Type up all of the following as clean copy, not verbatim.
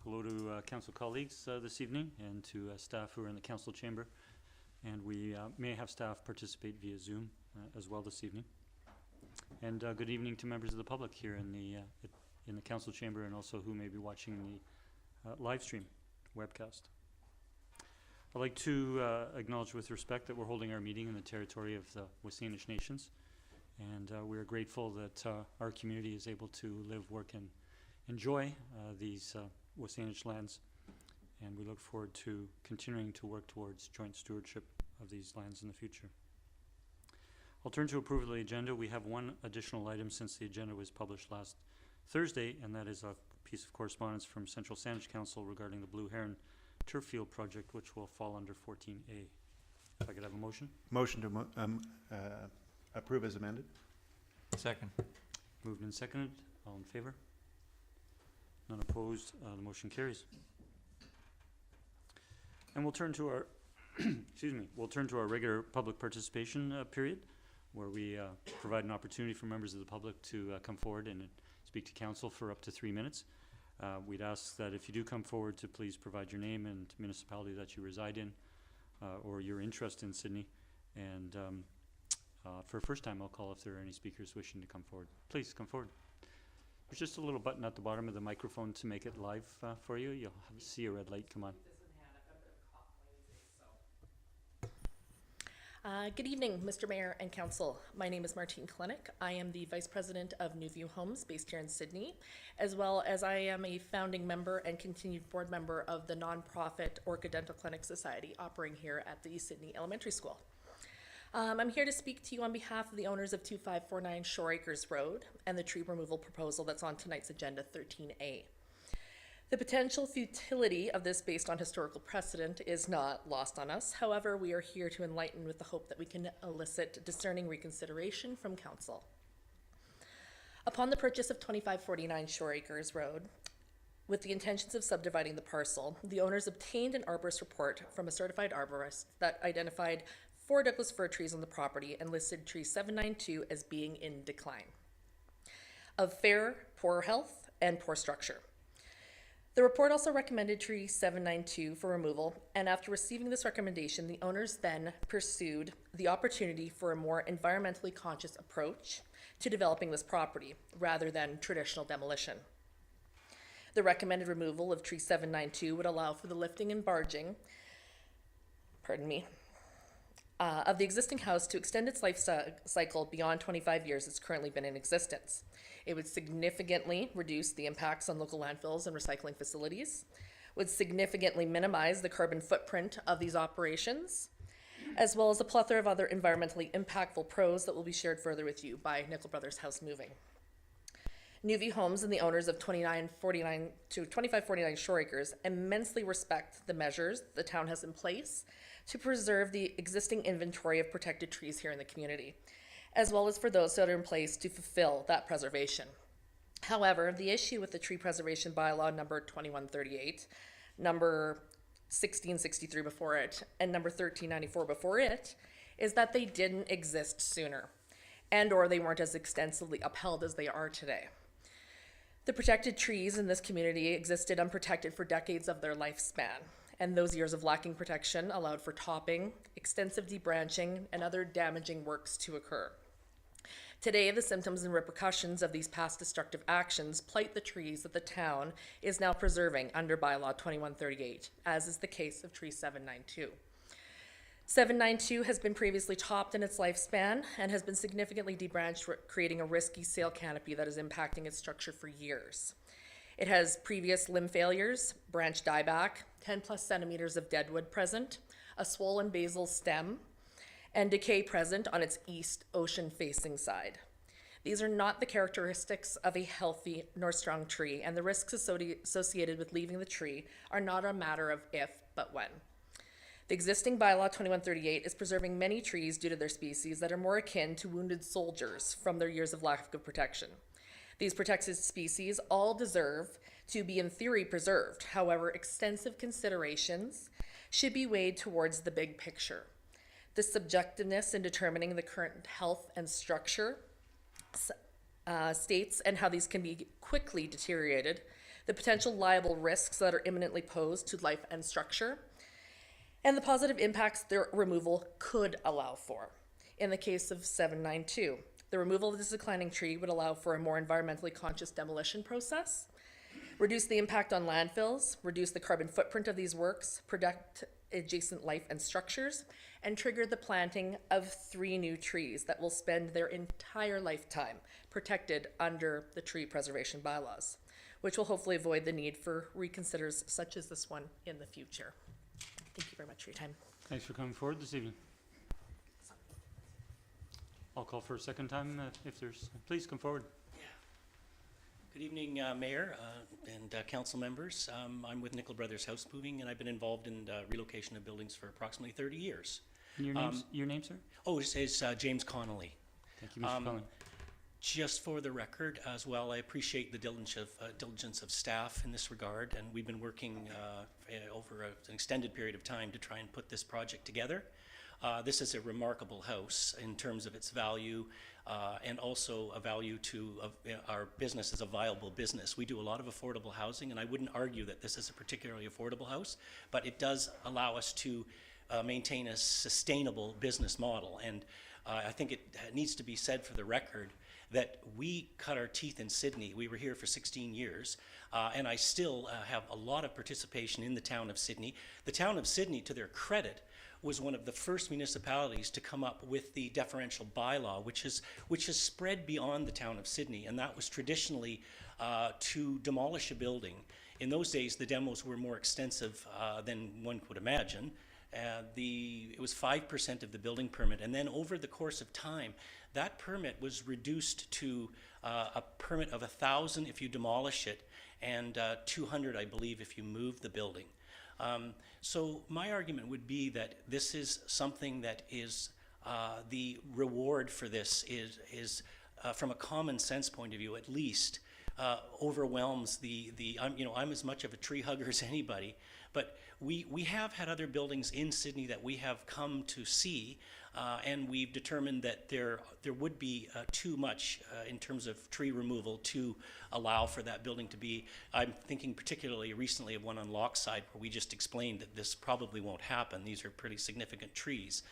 Hello to council colleagues this evening and to staff who are in the council chamber. And we may have staff participate via Zoom as well this evening. And good evening to members of the public here in the council chamber and also who may be watching the live stream webcast. I'd like to acknowledge with respect that we're holding our meeting in the territory of the Saanich Nations. And we are grateful that our community is able to live, work, and enjoy these Saanich lands, and we look forward to continuing to work towards joint stewardship of these lands in the future. I'll turn to approval of the agenda. We have one additional item since the agenda was published last Thursday, and that is a piece of correspondence from Central Saanich Council regarding the Blue Heron turf field project, which will fall under 14A. If I could have a motion? Motion to approve as amended. Second. Moved and seconded. All in favor? None opposed. The motion carries. And we'll turn to our excuse me. We'll turn to our regular public participation period, where we provide an opportunity for members of the public to come forward and speak to council for up to 3 minutes. We'd ask that if you do come forward to please provide your name and municipality that you reside in, or your interest in Sydney. And for first time, I'll call if there are any speakers wishing to come forward. Please come forward. There's just a little button at the bottom of the microphone to make it live for you. You'll see a red light come on. Good evening, Mr. Mayor and Council. My name is Martine Kleinick. I am the Vice President of New View Homes based here in Sydney, as well as I am a founding member and continued board member of the nonprofit Orchid Dental Clinic Society operating here at the Sydney Elementary School. I'm here to speak to you on behalf of the owners of 2549 Shoreacres Road and the tree removal proposal that's on tonight's agenda, 13A. The potential futility of this based on historical precedent is not lost on us. However, we are here to enlighten with the hope that we can elicit discerning reconsideration from Council. Upon the purchase of 2549 Shoreacres Road, with the intentions of subdividing the parcel, the owners obtained an arborist report from a certified arborist that identified 4 Douglas fir trees on the property and listed tree 792 as being in decline, of fair, poor health, and poor structure. The report also recommended tree 792 for removal, and after receiving this recommendation, the owners then pursued the opportunity for a more environmentally conscious approach to developing this property, rather than traditional demolition. The recommended removal of tree 792 would allow for the lifting and barging, of the existing house to extend its life cycle beyond 25 years it's currently been in existence. It would significantly reduce the impacts on local landfills and recycling facilities, would significantly minimize the carbon footprint of these operations, as well as a plethora of other environmentally impactful pros that will be shared further with you by Nickel Brothers House Moving. New View Homes and the owners of 2549 Shoreacres immensely respect the measures the town has in place to preserve the existing inventory of protected trees here in the community, as well as for those that are in place to fulfill that preservation. However, the issue with the tree preservation bylaw number 2138, number 1663 before it, and number 1394 before it, is that they didn't exist sooner, and or they weren't as extensively upheld as they are today. The protected trees in this community existed unprotected for decades of their lifespan, and those years of lacking protection allowed for topping, extensive debranching, and other damaging works to occur. Today, the symptoms and repercussions of these past destructive actions plight the trees that the town is now preserving under bylaw 2138, as is the case of tree 792. 792 has been previously topped in its lifespan and has been significantly debranched, creating a risky sail canopy that is impacting its structure for years. It has previous limb failures, branch dieback, 10 plus centimeters of deadwood present, a swollen basal stem, and decay present on its east ocean-facing side. These are not the characteristics of a healthy nor strong tree, and the risks associated with leaving the tree are not a matter of if, but when. The existing bylaw 2138 is preserving many trees due to their species that are more akin to wounded soldiers from their years of lack of protection. These protected species all deserve to be in theory preserved. However, extensive considerations should be weighed towards the big picture. The subjectiveness in determining the current health and structure states and how these can be quickly deteriorated, the potential liable risks that are imminently posed to life and structure, and the positive impacts their removal could allow for. In the case of 792, the removal of this declining tree would allow for a more environmentally conscious demolition process, reduce the impact on landfills, reduce the carbon footprint of these works, protect adjacent life and structures, and trigger the planting of 3 new trees that will spend their entire lifetime protected under the tree preservation bylaws, which will hopefully avoid the need for reconsiders such as this one in the future. Thank you very much for your time. Thanks for coming forward this evening. I'll call for a second time if there's, please come forward. Good evening, Mayor and Council members. I'm with Nickel Brothers House Moving, and I've been involved in relocation of buildings for approximately 30 years. And your name, sir? Oh, it's James Connolly. Thank you, Mr. Cullen. Just for the record as well, I appreciate the diligence of staff in this regard, and we've been working over an extended period of time to try and put this project together. This is a remarkable house in terms of its value and also a value to our business as a viable business. We do a lot of affordable housing, and I wouldn't argue that this is a particularly affordable house, but it does allow us to maintain a sustainable business model. And I think it needs to be said for the record that we cut our teeth in Sydney. We were here for 16 years, and I still have a lot of participation in the town of Sydney. The town of Sydney, to their credit, was one of the first municipalities to come up with the deferential bylaw, which has spread beyond the town of Sydney, and that was traditionally to demolish a building. In those days, the demos were more extensive than one could imagine. It was 5% of the building permit, and then over the course of time, that permit was reduced to a permit of 1,000 if you demolish it, and 200, I believe, if you move the building. So my argument would be that this is something that is the reward for this is from a common sense point of view, at least, overwhelms I'm as much of a tree hugger as anybody, but we have had other buildings in Sydney that we have come to see, and we've determined that there would be too much in terms of tree removal to allow for that building to be. I'm thinking particularly recently of one on Lochside where we just explained that this probably won't happen. These are pretty significant trees.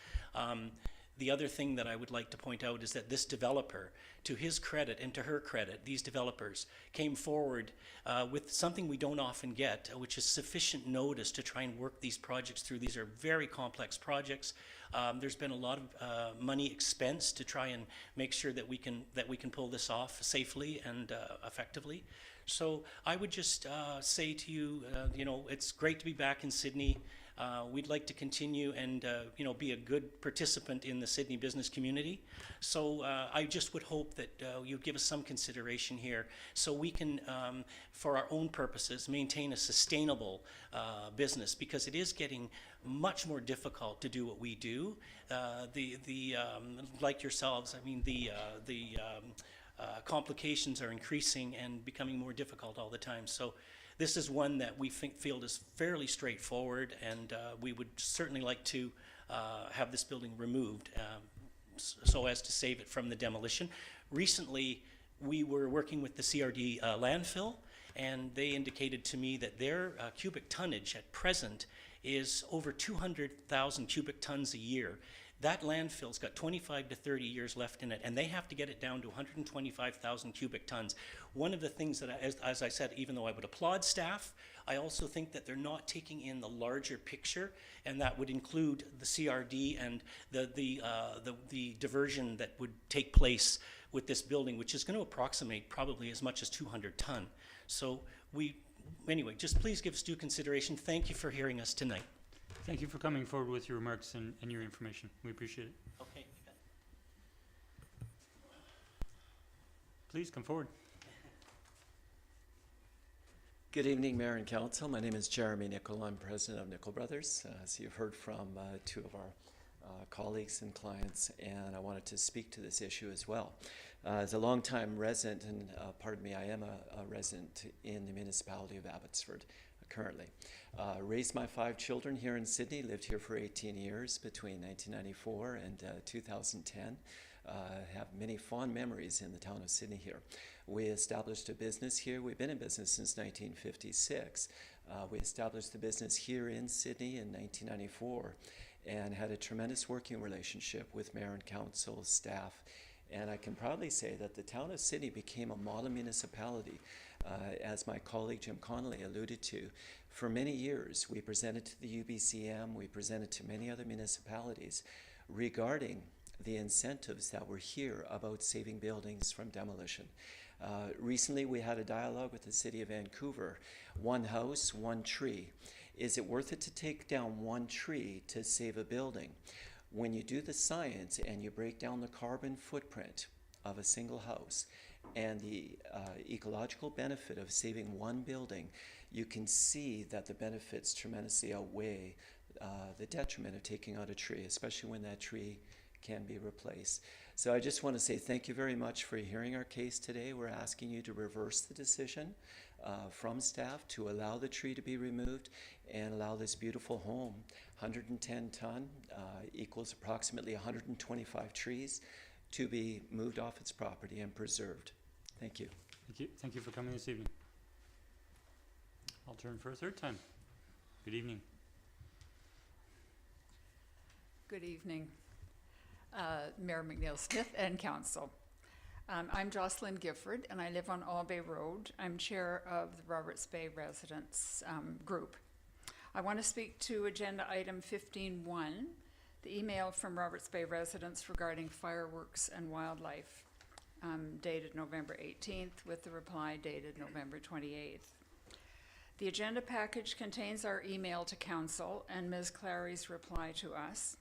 The other thing that I would like to point out is that this developer, to his credit and to her credit, these developers came forward with something we don't often get, which is sufficient notice to try and work these projects through. These are very complex projects. There's been a lot of money expensed to try and make sure that we can pull this off safely and effectively. So I would just say to you, it's great to be back in Sydney. We'd like to continue and be a good participant in the Sydney business community. So I just would hope that you give us some consideration here so we can, for our own purposes, maintain a sustainable business, because it is getting much more difficult to do what we do. Like yourselves, I mean, the complications are increasing and becoming more difficult all the time. So this is one that we feel is fairly straightforward, and we would certainly like to have this building removed so as to save it from the demolition. Recently, we were working with the CRD landfill, and they indicated to me that their cubic tonnage at present is over 200,000 cubic tons a year. That landfill's got 25 to 30 years left in it, and they have to get it down to 125,000 cubic tons. One of the things that, as I said, even though I would applaud staff, I also think that they're not taking in the larger picture, and that would include the CRD and the diversion that would take place with this building, which is going to approximate probably as much as 200 ton. So anyway, just please give us due consideration. Thank you for hearing us tonight. Thank you for coming forward with your remarks and your information. We appreciate it. Okay. Please come forward. Good evening, Mayor and Council. My name is Jeremy Nickel. I'm president of Nickel Brothers. As you've heard from two of our colleagues and clients, and I wanted to speak to this issue as well. As a longtime resident, and pardon me, I am a resident in the municipality of Abbotsford currently. Raised my 5 children here in Sydney, lived here for 18 years between 1994 and 2010. have many fond memories in the town of Sydney here. We established a business here. We've been in business since 1956. We established the business here in Sydney in 1994 and had a tremendous working relationship with mayor and council, staff, and I can proudly say that the town of Sydney became a model municipality. As my colleague Jim Connolly alluded to, for many years we presented to the UBCM, we presented to many other municipalities regarding the incentives that were here about saving buildings from demolition. Recently we had a dialogue with the City of Vancouver. One house, one tree. Is it worth it to take down one tree to save a building? When you do the science and you break down the carbon footprint of a single house and the ecological benefit of saving one building, you can see that the benefits tremendously outweigh the detriment of taking out a tree, especially when that tree can be replaced. So I just want to say thank you very much for hearing our case today. We're asking you to reverse the decision from staff to allow the tree to be removed and allow this beautiful home, 110 ton, equals approximately 125 trees, to be moved off its property and preserved. Thank you. Thank you. Thank you for coming this evening. I'll turn for a third time. Good evening. Good evening, Mayor McNeil-Smith and Council. I'm Jocelyn Gifford, and I live on All Bay Road. I'm chair of the Roberts Bay Residents Group. I want to speak to agenda item 15.1, the email from Roberts Bay residents regarding fireworks and wildlife, dated November 18th, with the reply dated November 28th. The agenda package contains our email to Council and Ms. Clary's reply to us.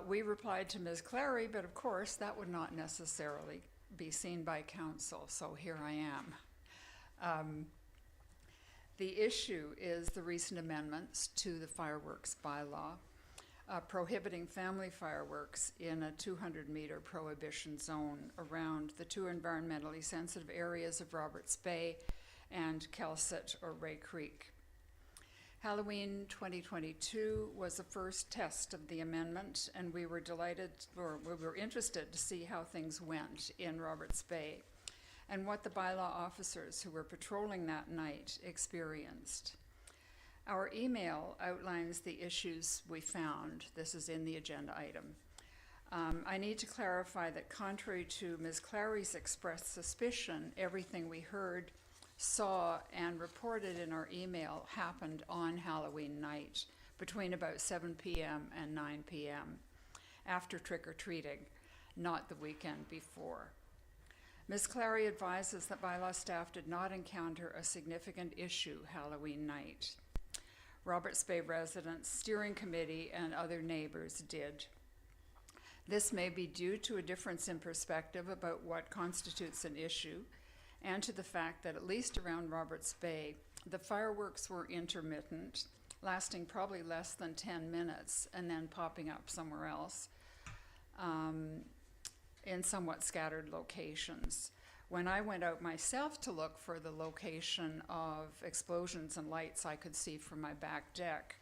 We replied to Ms. Clary, but of course that would not necessarily be seen by Council, so here I am. The issue is the recent amendments to the fireworks bylaw, prohibiting family fireworks in a 200-meter prohibition zone around the two environmentally sensitive areas of Roberts Bay and Kelset or Ray Creek. Halloween 2022 was the first test of the amendment, and we were interested to see how things went in Roberts Bay and what the bylaw officers who were patrolling that night experienced. Our email outlines the issues we found. This is in the agenda item. I need to clarify that contrary to Ms. Clary's expressed suspicion, everything we heard, saw, and reported in our email happened on Halloween night between about 7 p.m. and 9 p.m. after trick-or-treating, not the weekend before. Ms. Clary advises that bylaw staff did not encounter a significant issue Halloween night. Roberts Bay residents, steering committee, and other neighbors did. This may be due to a difference in perspective about what constitutes an issue, and to the fact that at least around Roberts Bay, the fireworks were intermittent, lasting probably less than 10 minutes and then popping up somewhere else in somewhat scattered locations. When I went out myself to look for the location of explosions and lights I could see from my back deck,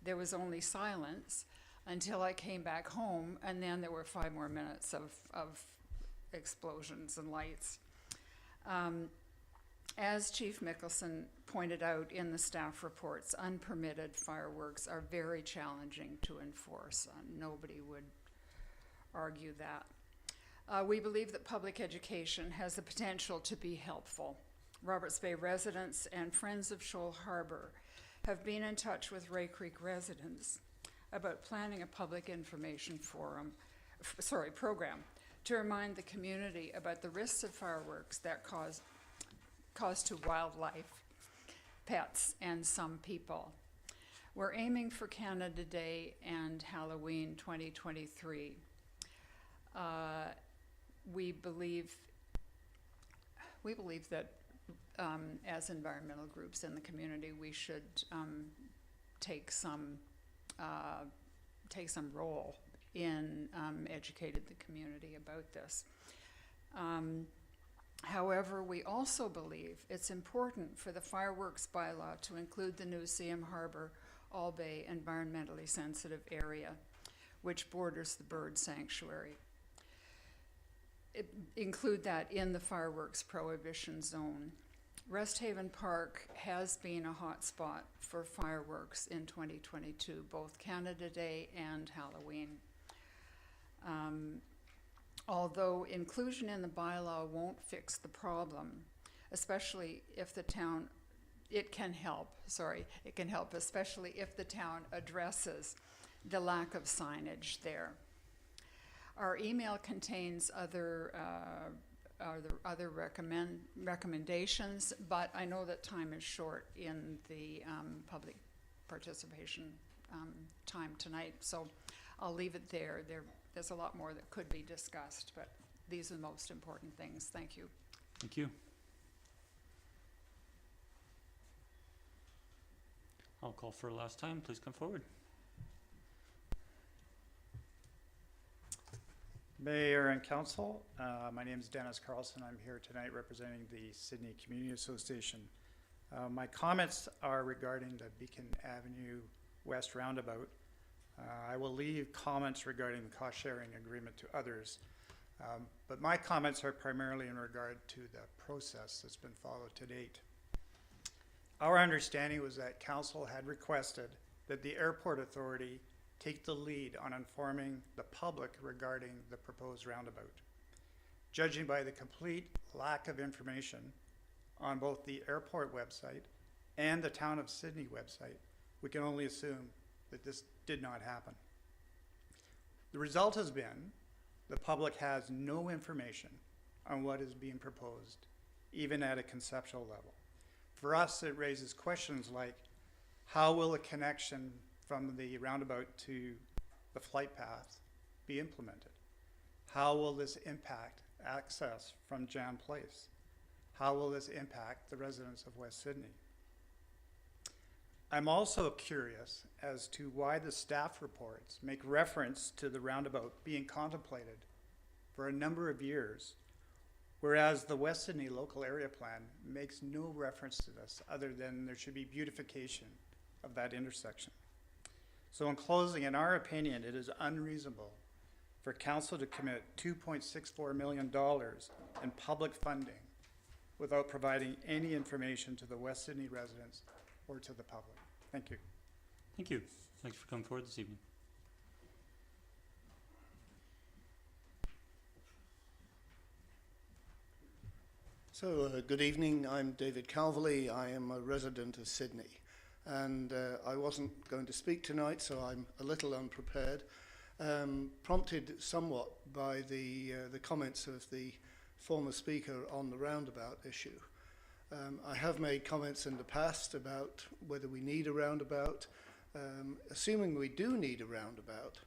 there was only silence until I came back home, and then there were 5 more minutes of explosions and lights. As Chief Mickelson pointed out in the staff reports, unpermitted fireworks are very challenging to enforce. Nobody would argue that. We believe that public education has the potential to be helpful. Roberts Bay residents and Friends of Shoal Harbor have been in touch with Ray Creek residents about planning a public information program to remind the community about the risks of fireworks that cause to wildlife, pets, and some people. We're aiming for Canada Day and Halloween 2023. We believe that as environmental groups in the community, we should take some role in educating the community about this. However, we also believe it's important for the fireworks bylaw to include the new CM Harbor All Bay environmentally sensitive area, which borders the bird sanctuary. include that in the fireworks prohibition zone. Rest Haven Park has been a hot spot for fireworks in 2022, both Canada Day and Halloween. Although inclusion in the bylaw won't fix the problem, especially if the town, it can help, especially if the town addresses the lack of signage there. Our email contains other recommendations, but I know that time is short in the public participation time tonight, so I'll leave it there. There's a lot more that could be discussed, but these are the most important things. Thank you. Thank you. I'll call for a last time. Please come forward. Mayor and Council, my name is Dennis Carlson. I'm here tonight representing the Sydney Community Association. My comments are regarding the Beacon Avenue West Roundabout. I will leave comments regarding the cost-sharing agreement to others, but my comments are primarily in regard to the process that's been followed to date. Our understanding was that Council had requested that the Airport Authority take the lead on informing the public regarding the proposed roundabout. Judging by the complete lack of information on both the airport website and the Town of Sydney website, we can only assume that this did not happen. The result has been the public has no information on what is being proposed, even at a conceptual level. For us, it raises questions like, how will a connection from the roundabout to the flight path be implemented? How will this impact access from Jan Place? How will this impact the residents of West Sydney? I'm also curious as to why the staff reports make reference to the roundabout being contemplated for a number of years, whereas the West Sydney Local Area Plan makes no reference to this other than there should be beautification of that intersection. So in closing, in our opinion, it is unreasonable for Council to commit $2.64 million in public funding without providing any information to the West Sydney residents or to the public. Thank you. Thank you. Thanks for coming forward this evening. So, good evening. I'm David Calverley. I am a resident of Sydney. And I wasn't going to speak tonight, so I'm a little unprepared. Prompted somewhat by the comments of the former speaker on the roundabout issue. I have made comments in the past about whether we need a roundabout. Assuming we do need a roundabout,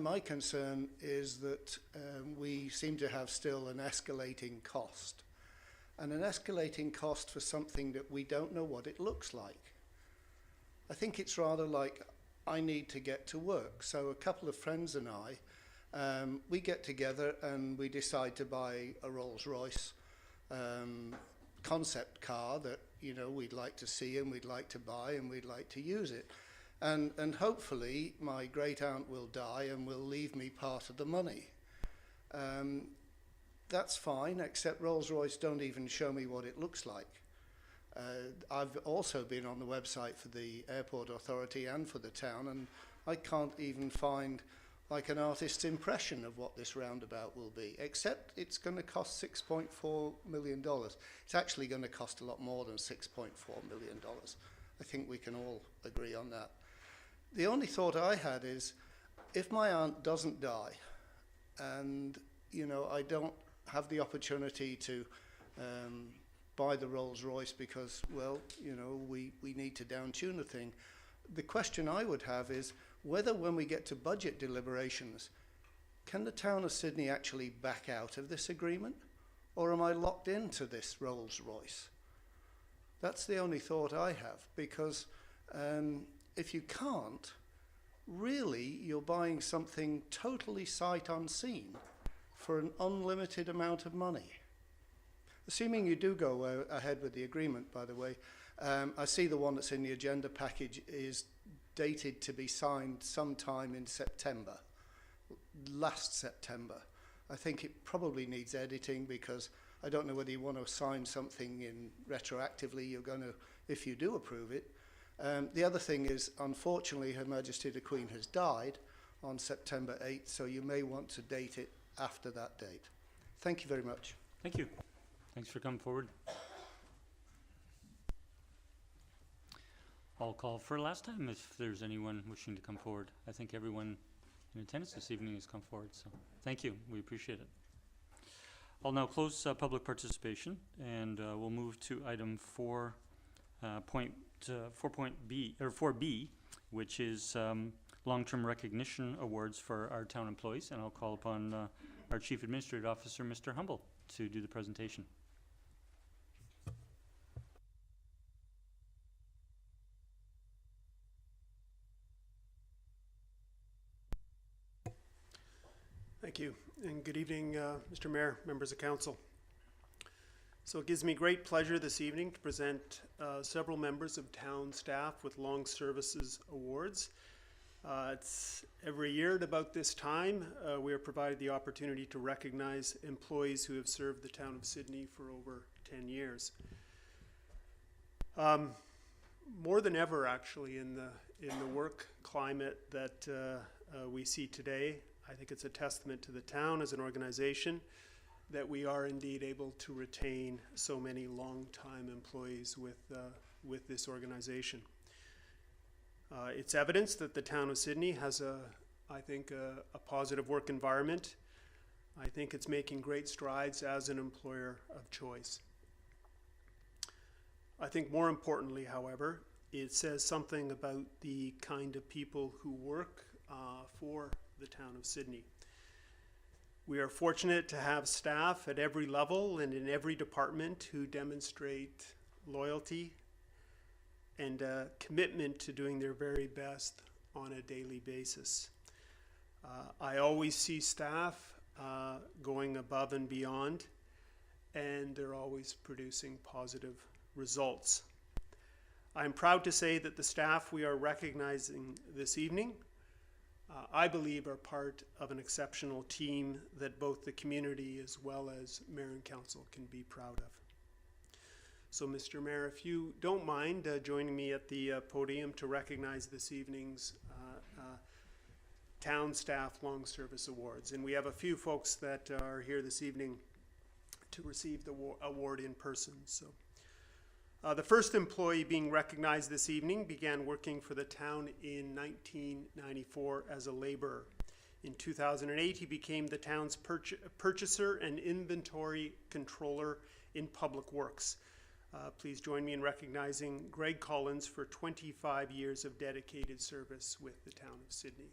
my concern is that we seem to have still an escalating cost. And an escalating cost for something that we don't know what it looks like. I think it's rather like I need to get to work. So a couple of friends and I, we get together and we decide to buy a Rolls-Royce concept car that, you know, we'd like to see and we'd like to buy and we'd like to use it. And hopefully my great aunt will die and will leave me part of the money. That's fine, except Rolls-Royce don't even show me what it looks like. I've also been on the website for the Airport Authority and for the town, and I can't even find like an artist's impression of what this roundabout will be, except it's going to cost $6.4 million. It's actually going to cost a lot more than $6.4 million. I think we can all agree on that. The only thought I had is, if my aunt doesn't die, and you know, I don't have the opportunity to buy the Rolls-Royce because, well, you know, we need to down-tune the thing. The question I would have is whether when we get to budget deliberations, can the town of Sydney actually back out of this agreement? Or am I locked into this Rolls-Royce? That's the only thought I have, because if you can't, really you're buying something totally sight unseen for an unlimited amount of money. Assuming you do go ahead with the agreement, by the way, I see the one that's in the agenda package is dated to be signed sometime in September, last September. I think it probably needs editing, because I don't know whether you want to sign something in retroactively. You're going to, if you do approve it. The other thing is, unfortunately, Her Majesty the Queen has died on September 8th, so you may want to date it after that date. Thank you very much. Thank you. Thanks for coming forward. I'll call for last time if there's anyone wishing to come forward. I think everyone in attendance this evening has come forward, so thank you. We appreciate it. I'll now close public participation, and we'll move to item 4B, which is long-term recognition awards for our town employees, and I'll call upon our Chief Administrative Officer, Mr. Humble, to do the presentation. Thank you, and good evening, Mr. Mayor, members of council. So it gives me great pleasure this evening to present several members of town staff with Long Services Awards. It's every year at about this time, we are provided the opportunity to recognize employees who have served the town of Sydney for over 10 years. More than ever, actually, in the work climate that we see today, I think it's a testament to the town as an organization that we are indeed able to retain so many long-time employees with this organization. It's evidence that the town of Sydney has I think a positive work environment. I think it's making great strides as an employer of choice. I think more importantly, however, it says something about the kind of people who work for the town of Sydney. We are fortunate to have staff at every level and in every department who demonstrate loyalty and a commitment to doing their very best on a daily basis. I always see staff going above and beyond, and they're always producing positive results. I'm proud to say that the staff we are recognizing this evening, I believe, are part of an exceptional team that both the community as well as Mayor and Council can be proud of. So, Mr. Mayor, if you don't mind joining me at the podium to recognize this evening's Town Staff Long Service Awards. And we have a few folks that are here this evening to receive the award in person. So, the first employee being recognized this evening began working for the town in 1994 as a laborer. In 2008, he became the town's purchaser and inventory controller in public works. Please join me in recognizing Greg Collins for 25 years of dedicated service with the town of Sydney.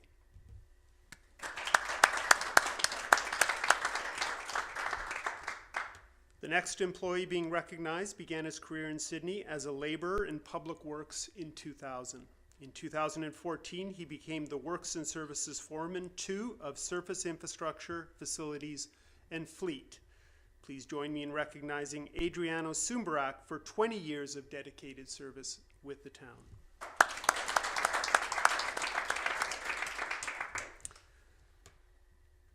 The next employee being recognized began his career in Sydney as a laborer in public works in 2000. In 2014, he became the Works and Services Foreman 2 of Surface Infrastructure, Facilities, and Fleet. Please join me in recognizing Adriano Sumbarak for 20 years of dedicated service with the town.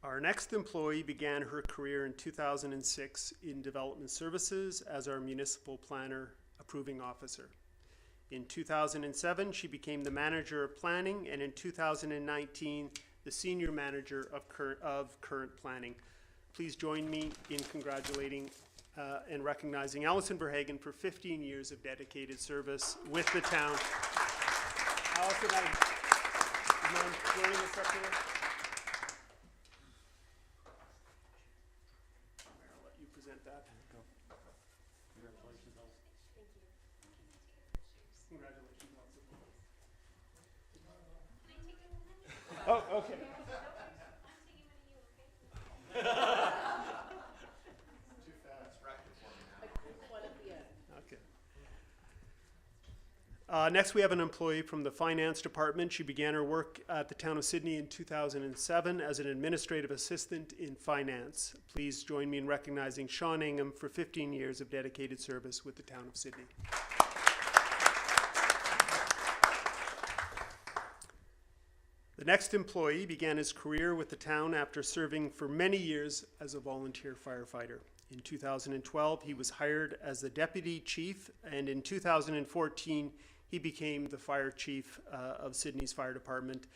Our next employee began her career in 2006 in Development Services as our Municipal Planner Approving Officer. In 2007, she became the Manager of Planning, and in 2019, the Senior Manager of Current Planning. Please join me in congratulating and recognizing Alison Verhagen for 15 years of dedicated service with the town. Alison, do you mind joining us up here? I'll let you present that. Congratulations, Alison. Congratulations, Alison. Oh, okay. Next, we have an employee from the Finance Department. She began her work at the town of Sydney in 2007 as an administrative assistant in finance. Please join me in recognizing Sean Ingham for 15 years of dedicated service with the town of Sydney. The The next employee began his career with the town after serving for many years as a volunteer firefighter. In 2012, he was hired as the deputy chief, and in 2014, he became the fire chief of Sydney's fire department.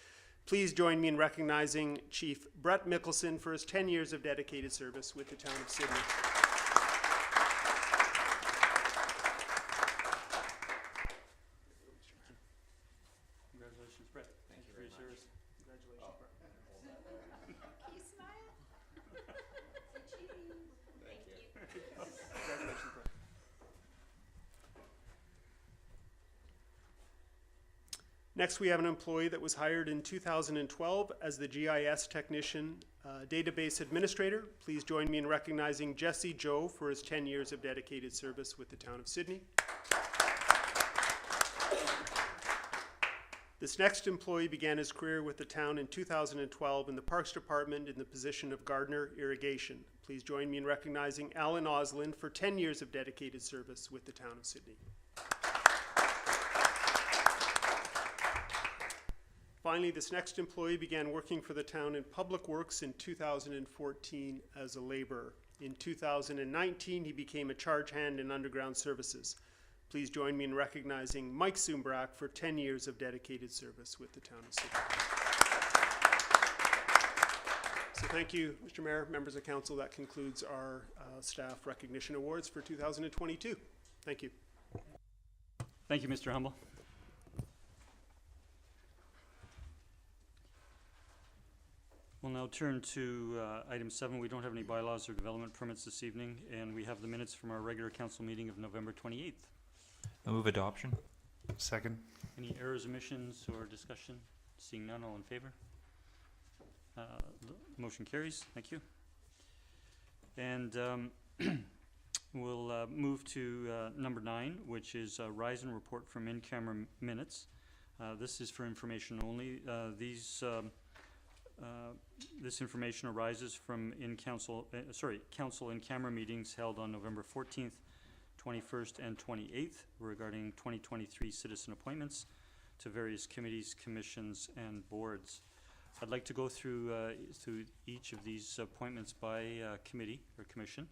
Please join me in recognizing Chief Brett Mickelson for his 10 years of dedicated service with the town of Sydney. Congratulations, Brett. Thank you for your service. Congratulations, Brett. Can you smile? Thank you. Congratulations, Brett. Next, we have an employee that was hired in 2012 as the GIS technician, database administrator. Please join me in recognizing Jesse Joe for his 10 years of dedicated service with the town of Sydney. This next employee began his career with the town in 2012 in the Parks Department in the position of gardener irrigation. Please join me in recognizing Alan Osland for 10 years of dedicated service with the town of Sydney. Finally, this next employee began working for the town in Public Works in 2014 as a laborer. In 2019, he became a charge hand in underground services. Please join me in recognizing Mike Zumbrack for 10 years of dedicated service with the town of Sydney. So thank you, Mr. Mayor, members of council. That concludes our staff recognition awards for 2022. Thank you. Thank you, Mr. Humble. We'll now turn to item 7. We don't have any bylaws or development permits this evening, and we have the minutes from our regular council meeting of November 28th. I move adoption. Second. Any errors, omissions, or discussion? Seeing none, all in favor? The motion carries. Thank you. And we'll move to number 9, which is rise and report from in-camera minutes. This is for information only. This information arises from council in-camera meetings held on November 14th, 21st, and 28th regarding 2023 citizen appointments to various committees, commissions, and boards. I'd like to go through each of these appointments by committee or commission.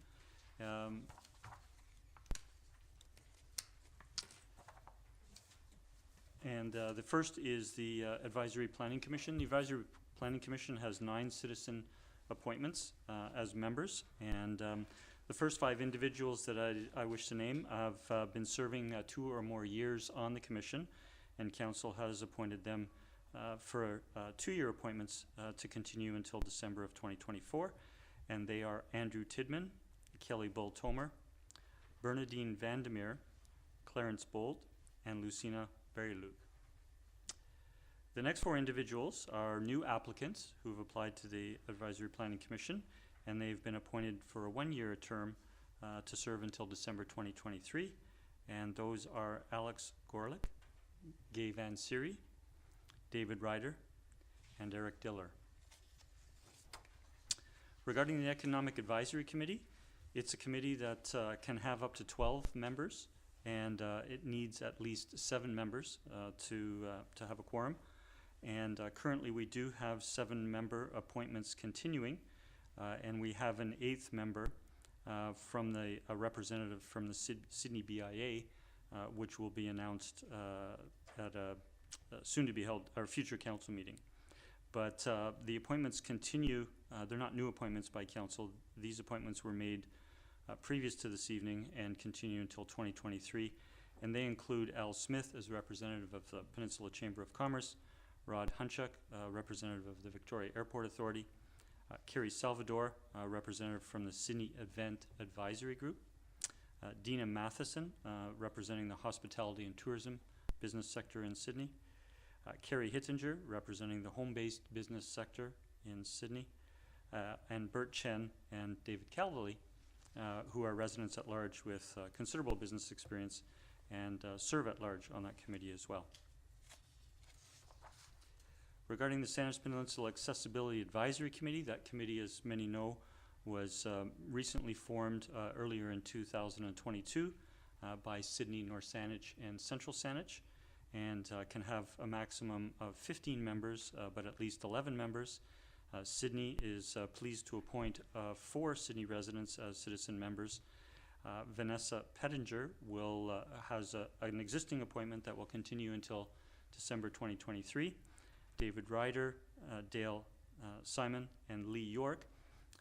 The first is the Advisory Planning Commission. The Advisory Planning Commission has 9 citizen appointments as members, and the first 5 individuals that I wish to name have been serving 2 or more years on the commission, and council has appointed them for 2-year appointments to continue until December of 2024, and they are Andrew Tidman, Kelly Bull-Tomer, Bernadine Vandermeer, Clarence Bolt, and Lucina Beryluk. The next 4 individuals are new applicants who have applied to the Advisory Planning Commission, and they've been appointed for a 1-year term to serve until December 2023, and those are Alex Gorlick, Gay Van Siri, David Ryder, and Eric Diller. Regarding the Economic Advisory Committee, it's a committee that can have up to 12 members, and it needs at least 7 members to have a quorum. And currently we do have 7 member appointments continuing, and we have an 8th member from a representative from the Sydney BIA, which will be announced at a soon to be held our future council meeting. But the appointments continue. They're not new appointments by council. These appointments were made previous to this evening and continue until 2023, and they include Al Smith as representative of the Peninsula Chamber of Commerce, Rod Hunchuk, representative of the Victoria Airport Authority, Kerry Salvador, representative from the Sydney Event Advisory Group, Dina Matheson, representing the Hospitality and Tourism business sector in Sydney, Kerry Hittinger, representing the home-based business sector in Sydney, and Bert Chen and David Calvely, who are residents at large with considerable business experience and serve at large on that committee as well. Regarding the Saanich Peninsula Accessibility Advisory Committee, that committee, as many know, was recently formed earlier in 2022 by Sydney, North Saanich, and Central Saanich. and can have a maximum of 15 members, but at least 11 members. Sydney is pleased to appoint 4 Sydney residents as citizen members. Vanessa Pettinger has an existing appointment that will continue until December 2023. David Ryder, Dale Simon, and Lee York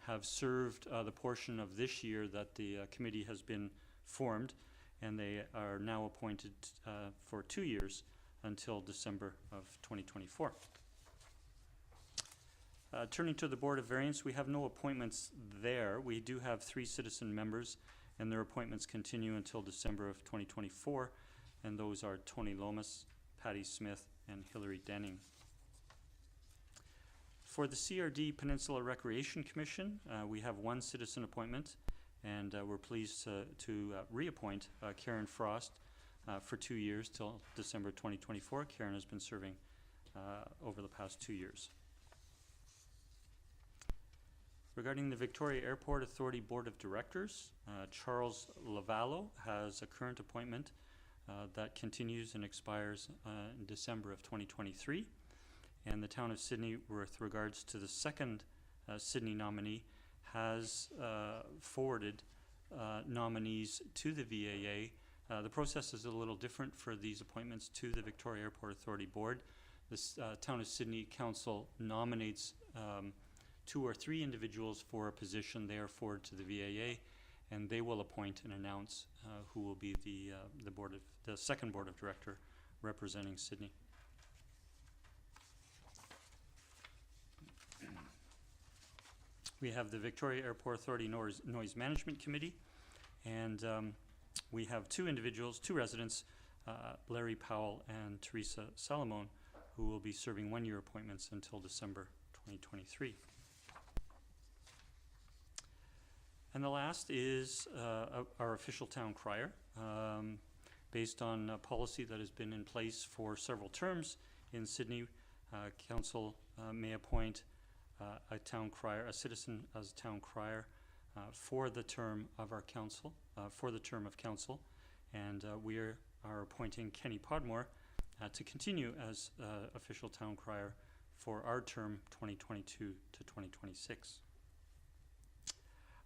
have served the portion of this year that the committee has been formed, and they are now appointed for 2 years until December of 2024. Turning to the Board of Variance, we have no appointments there. We do have 3 citizen members, and their appointments continue until December of 2024, and those are Tony Lomas, Patty Smith, and Hillary Denning. For the CRD Peninsula Recreation Commission, we have 1 citizen appointment, and we're pleased to reappoint Karen Frost for 2 years till December 2024. Karen has been serving over the past 2 years. Regarding the Victoria Airport Authority Board of Directors, Charles Lavallo has a current appointment that continues and expires in December of 2023. And the Town of Sydney, with regards to the second Sydney nominee, has forwarded nominees to the VAA. The process is a little different for these appointments to the Victoria Airport Authority Board. The Town of Sydney Council nominates 2 or 3 individuals for a position. They are forwarded to the VAA, and they will appoint and announce who will be the second board of director representing Sydney. We have the Victoria Airport Authority Noise Management Committee, and we have 2 individuals, 2 residents, Larry Powell and Teresa Salomon, who will be serving 1-year appointments until December 2023. And the last is our official town crier. Based on a policy that has been in place for several terms in Sydney, Council may appoint a citizen as a town crier for the term of our council, and we are appointing Kenny Podmore to continue as official town crier for our term 2022 to 2026.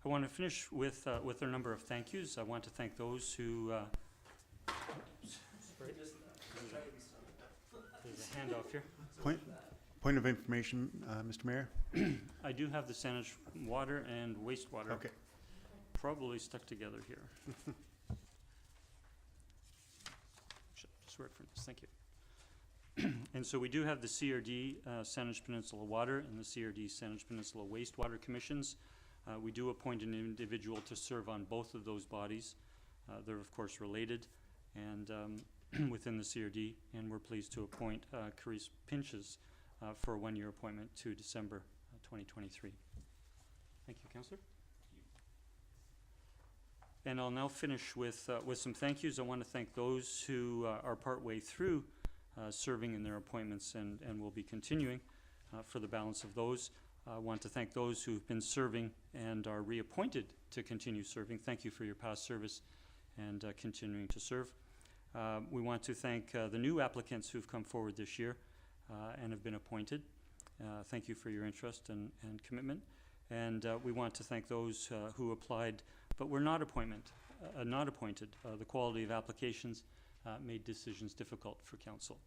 I want to finish with a number of thank yous. I want to thank those who there's a handoff here. Point of information, Mr. Mayor. I do have the Saanich water and wastewater. Okay. Probably stuck together here. Just work for this. Thank you. And so we do have the CRD Saanich Peninsula Water and the CRD Saanich Peninsula Wastewater Commissions. We do appoint an individual to serve on both of those bodies. They're of course related, and within the CRD, and we're pleased to appoint Carice Pinches for a 1-year appointment to December 2023. Thank you, Councillor. And I'll now finish with some thank yous. I want to thank those who are partway through serving in their appointments and will be continuing for the balance of those. I want to thank those who've been serving and are reappointed to continue serving. Thank you for your past service and continuing to serve. We want to thank the new applicants who've come forward this year and have been appointed. Thank you for your interest and commitment. And we want to thank those who applied but were not appointed. The quality of applications made decisions difficult for council.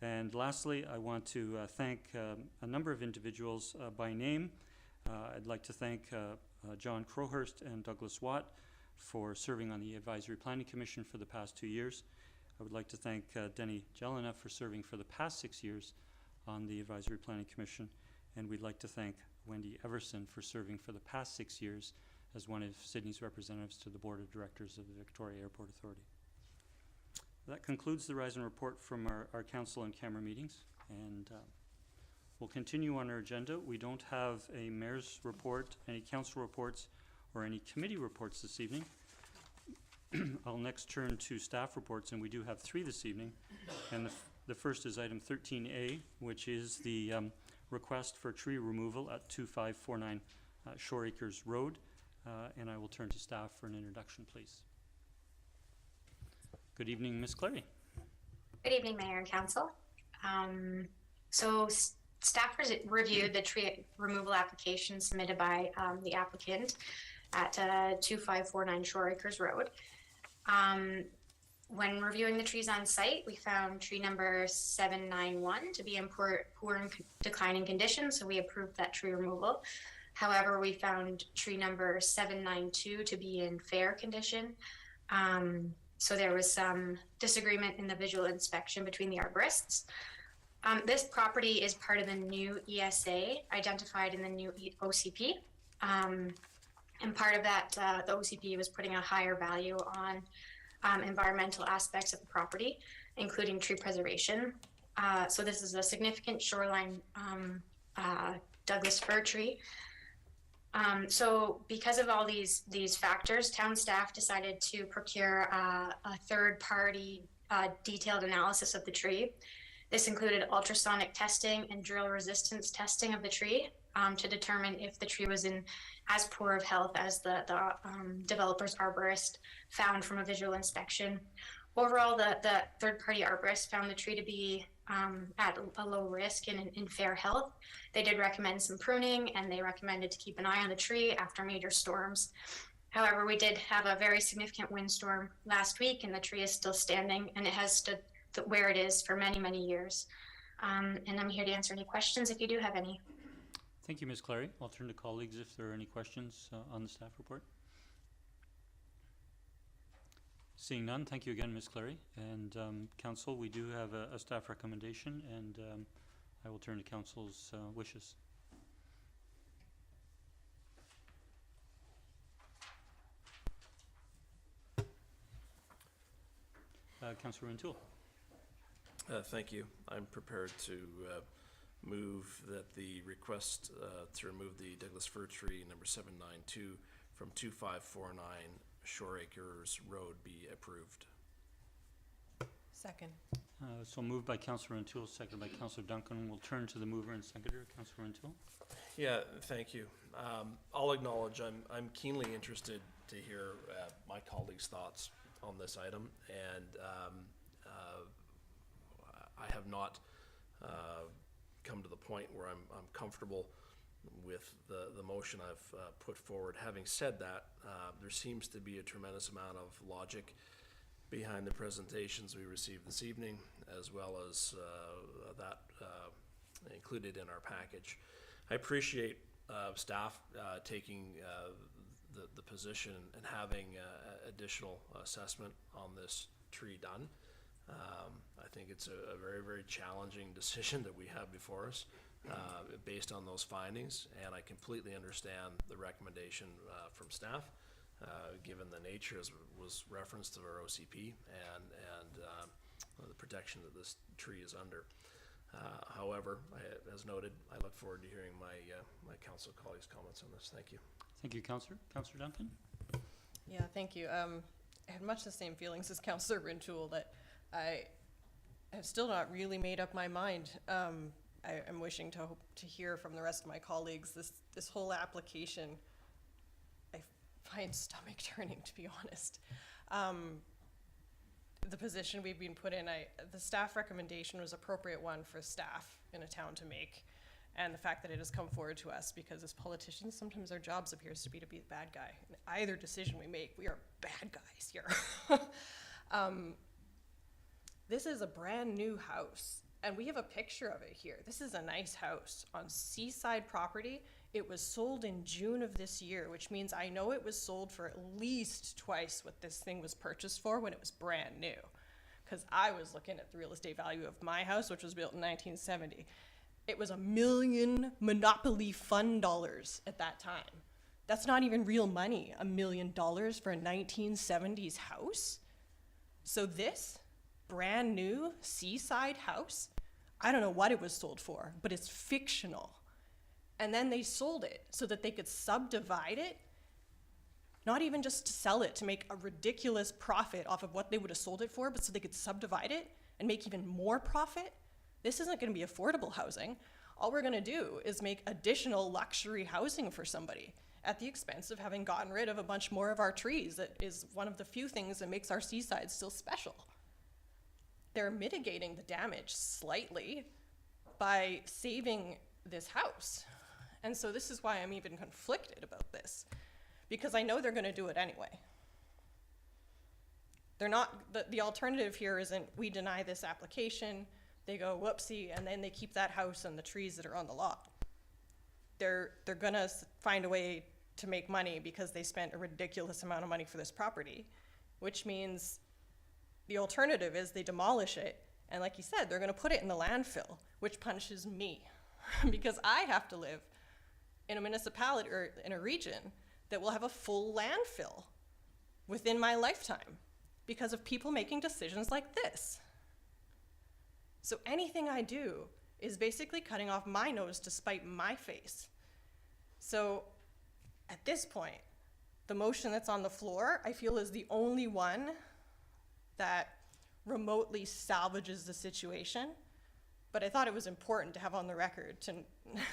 And lastly, I want to thank a number of individuals by name. I'd like to thank John Crowhurst and Douglas Watt for serving on the Advisory Planning Commission for the past 2 years. I would like to thank Denny Jelena for serving for the past 6 years on the Advisory Planning Commission. And we'd like to thank Wendy Everson for serving for the past 6 years as one of Sydney's representatives to the Board of Directors of the Victoria Airport Authority. That concludes the Rise and Report from our council and camera meetings, and we'll continue on our agenda. We don't have a mayor's report, any council reports, or any committee reports this evening. I'll next turn to staff reports, and we do have 3 this evening. And the first is item 13A, which is the request for tree removal at 2549 Shoreacres Road. And I will turn to staff for an introduction, please. Good evening, Ms. Clary. Good evening, Mayor and Council. Staff reviewed the tree removal application submitted by the applicant at 2549 Shoreacres Road. When reviewing the trees on site, we found tree number 791 to be in poor and declining condition, so we approved that tree removal. However, we found tree number 792 to be in fair condition. So there was some disagreement in the visual inspection between the arborists. This property is part of the new ESA identified in the new OCP. And part of that, the OCP was putting a higher value on environmental aspects of the property, including tree preservation. So this is a significant shoreline Douglas fir tree. So because of all these factors, town staff decided to procure a third-party detailed analysis of the tree. This included ultrasonic testing and drill resistance testing of the tree to determine if the tree was in as poor of health as the developer's arborist found from a visual inspection. Overall, the third-party arborist found the tree to be at a low risk and in fair health. They did recommend some pruning, and they recommended to keep an eye on the tree after major storms. However, we did have a very significant windstorm last week, and the tree is still standing, and it has stood where it is for many, many years. And I'm here to answer any questions if you do have any. Thank you, Ms. Clary. I'll turn to colleagues if there are any questions on the staff report. Seeing none, thank you again, Ms. Clary. And Council, we do have a staff recommendation, and I will turn to Council's wishes. Councilor Rintoul. Thank you. I'm prepared to move that the request to remove the Douglas fir tree number 792 from 2549 Shoreacres Road be approved. Second. So moved by Councilor Rintoul, seconded by Councilor Duncan. We'll turn to the mover and seconder, Councilor Rintoul. Yeah, thank you. I'll acknowledge I'm keenly interested to hear my colleagues' thoughts on this item, and I have not come to the point where I'm comfortable with the motion I've put forward. Having said that, there seems to be a tremendous amount of logic behind the presentations we received this evening, as well as that included in our package. I appreciate staff taking the position and having additional assessment on this tree done. I think it's a very, very challenging decision that we have before us based on those findings, and I completely understand the recommendation from staff, given the nature, as was referenced, of our OCP and the protection that this tree is under. However, as noted, I look forward to hearing my council colleagues' comments on this. Thank you. Thank you, Councilor. Councilor Duncan? Yeah, thank you. I had much the same feelings as Councilor Rintoul, that I have still not really made up my mind. I am wishing to hear from the rest of my colleagues. This whole application, I find stomach turning, to be honest. The position we've been put in, the staff recommendation was appropriate one for staff in a town to make. And the fact that it has come forward to us, because as politicians, sometimes our jobs appears to be the bad guy. In either decision we make, we are bad guys here. This is a brand new house, and we have a picture of it here. This is a nice house on seaside property. It was sold in June of this year, which means I know it was sold for at least twice what this thing was purchased for when it was brand new. Because I was looking at the real estate value of my house, which was built in 1970. It was $1 million Monopoly fund dollars at that time. That's not even real money, $1 million for a 1970s house. So this brand new seaside house, I don't know what it was sold for, but it's fictional. And then they sold it so that they could subdivide it, not even just to sell it to make a ridiculous profit off of what they would have sold it for, but so they could subdivide it and make even more profit. This isn't going to be affordable housing. All we're going to do is make additional luxury housing for somebody at the expense of having gotten rid of a bunch more of our trees. That is one of the few things that makes our seaside still special. they're mitigating the damage slightly by saving this house. And so this is why I'm even conflicted about this, because I know they're going to do it anyway. They're not, the alternative here isn't we deny this application, they go whoopsie, and then they keep that house and the trees that are on the lot. They're going to find a way to make money because they spent a ridiculous amount of money for this property, which means the alternative is they demolish it, and like you said, they're going to put it in the landfill, which punishes me because I have to live in a municipality or in a region that will have a full landfill within my lifetime because of people making decisions like this. So anything I do is basically cutting off my nose to spite my face. So at this point, the motion that's on the floor, I feel, is the only one that remotely salvages the situation. But I thought it was important to have on the record to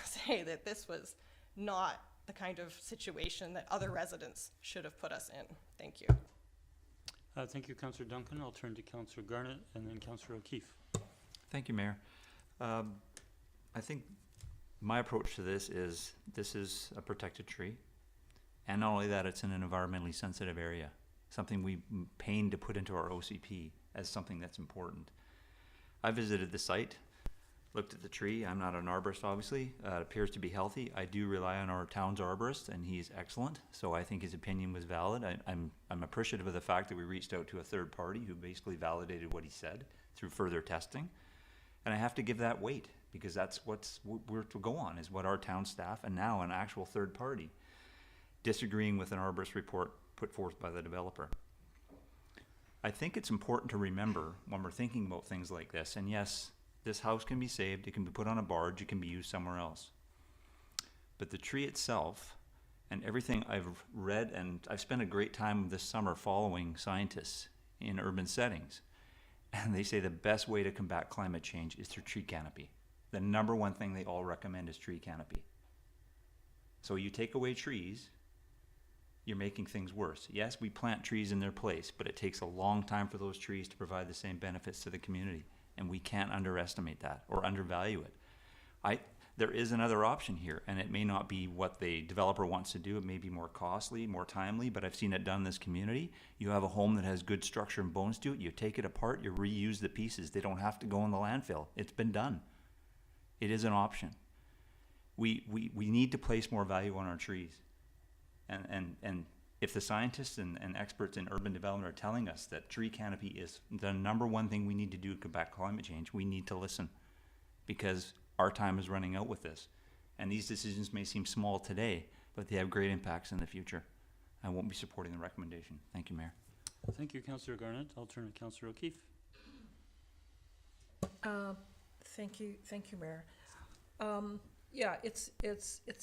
say that this was not the kind of situation that other residents should have put us in. Thank you. Thank you, Councillor Duncan. I'll turn to Councillor Garnett and then Councillor O'Keefe. Thank you, Mayor. I think my approach to this is a protected tree. And not only that, it's in an environmentally sensitive area, something we pain to put into our OCP as something that's important. I visited the site, looked at the tree. I'm not an arborist, obviously. It appears to be healthy. I do rely on our town's arborist, and he's excellent. So I think his opinion was valid. I'm appreciative of the fact that we reached out to a third party who basically validated what he said through further testing. And I have to give that weight because that's what we're to go on, is what our town staff and now an actual third party disagreeing with an arborist report put forth by the developer. I think it's important to remember when we're thinking about things like this, and yes, this house can be saved, it can be put on a barge, it can be used somewhere else. But the tree itself, and everything I've read, and I've spent a great time this summer following scientists in urban settings, and they say the best way to combat climate change is through tree canopy. The number one thing they all recommend is tree canopy. So you take away trees, you're making things worse. Yes, we plant trees in their place, but it takes a long time for those trees to provide the same benefits to the community, and we can't underestimate that or undervalue it. There is another option here, and it may not be what the developer wants to do. It may be more costly, more timely, but I've seen it done in this community. You have a home that has good structure and bones to it. You take it apart, you reuse the pieces. They don't have to go in the landfill. It's been done. It is an option. We need to place more value on our trees. And if the scientists and experts in urban development are telling us that tree canopy is the number one thing we need to do to combat climate change, we need to listen, because our time is running out with this. And these decisions may seem small today, but they have great impacts in the future. I won't be supporting the recommendation. Thank you, Mayor. Thank you, Councillor Garnett. I'll turn to Councillor O'Keefe. Thank you, Mayor. Yeah, it's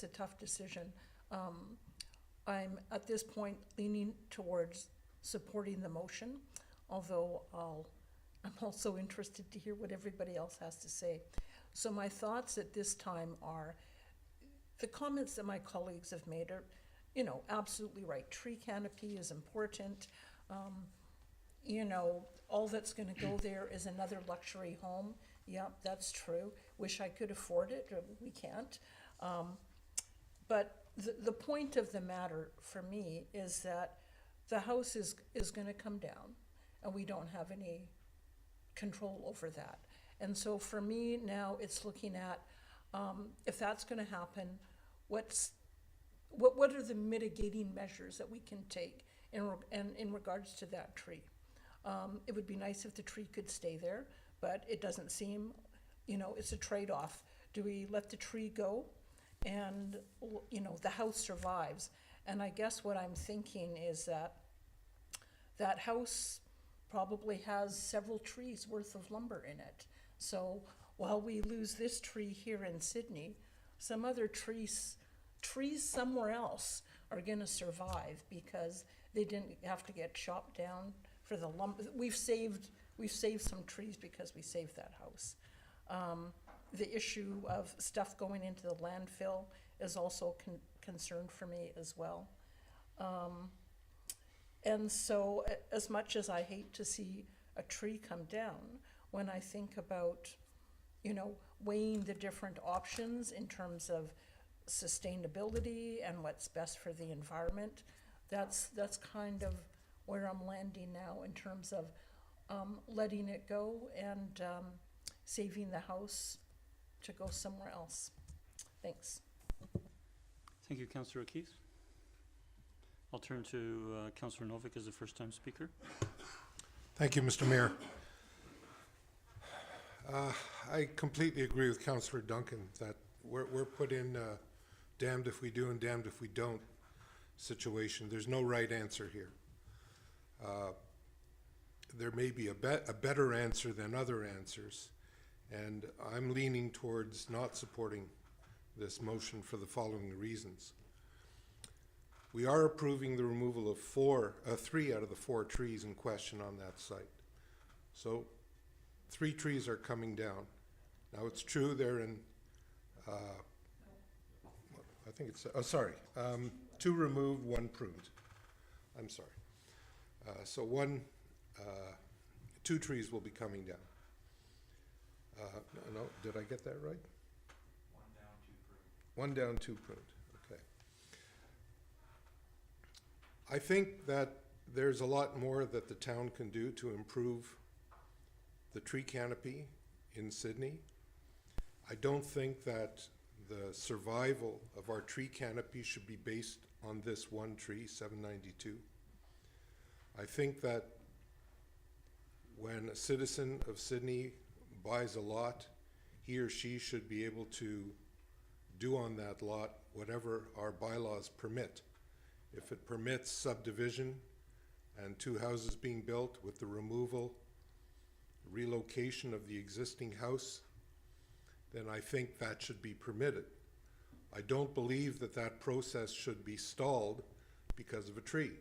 a tough decision. I'm at this point leaning towards supporting the motion, although I'm also interested to hear what everybody else has to say. So my thoughts at this time are, the comments that my colleagues have made are, absolutely right. Tree canopy is important. All that's going to go there is another luxury home. Yeah, that's true. Wish I could afford it. We can't. But the point of the matter for me is that the house is going to come down, and we don't have any control over that. And so for me now, it's looking at if that's going to happen, what are the mitigating measures that we can take in regards to that tree? It would be nice if the tree could stay there, but it doesn't seem, it's a trade-off. Do we let the tree go? And, the house survives. And I guess what I'm thinking is that house probably has several trees worth of lumber in it. So while we lose this tree here in Sydney, some other trees somewhere else are going to survive because they didn't have to get chopped down for the lumber. We've saved some trees because we saved that house. The issue of stuff going into the landfill is also concern for me as well. And so as much as I hate to see a tree come down, when I think about, you know, weighing the different options in terms of sustainability and what's best for the environment. That's kind of where I'm landing now in terms of letting it go and saving the house to go somewhere else. Thanks. Thank you, Councillor O'Keefe. I'll turn to Councillor Novick as the first-time speaker. Thank you, Mr. Mayor. I completely agree with Councillor Duncan that we're put in damned if we do and damned if we don't situation. There's no right answer here. There may be a better answer than other answers, and I'm leaning towards not supporting this motion for the following reasons. We are approving the removal of 3 out of the 4 trees in question on that site. So 3 trees are coming down. Now it's true they're in, I think it's, 2 removed, 1 pruned. I'm sorry. So 2 trees will be coming down. No, did I get that right? 1 down, 2 pruned. Okay. I think that there's a lot more that the town can do to improve the tree canopy in Sydney. I don't think that the survival of our tree canopy should be based on this one tree, 792. I think that when a citizen of Sydney buys a lot, he or she should be able to do on that lot whatever our bylaws permit. If it permits subdivision and 2 houses being built with the removal, relocation of the existing house, then I think that should be permitted. I don't believe that that process should be stalled because of a tree.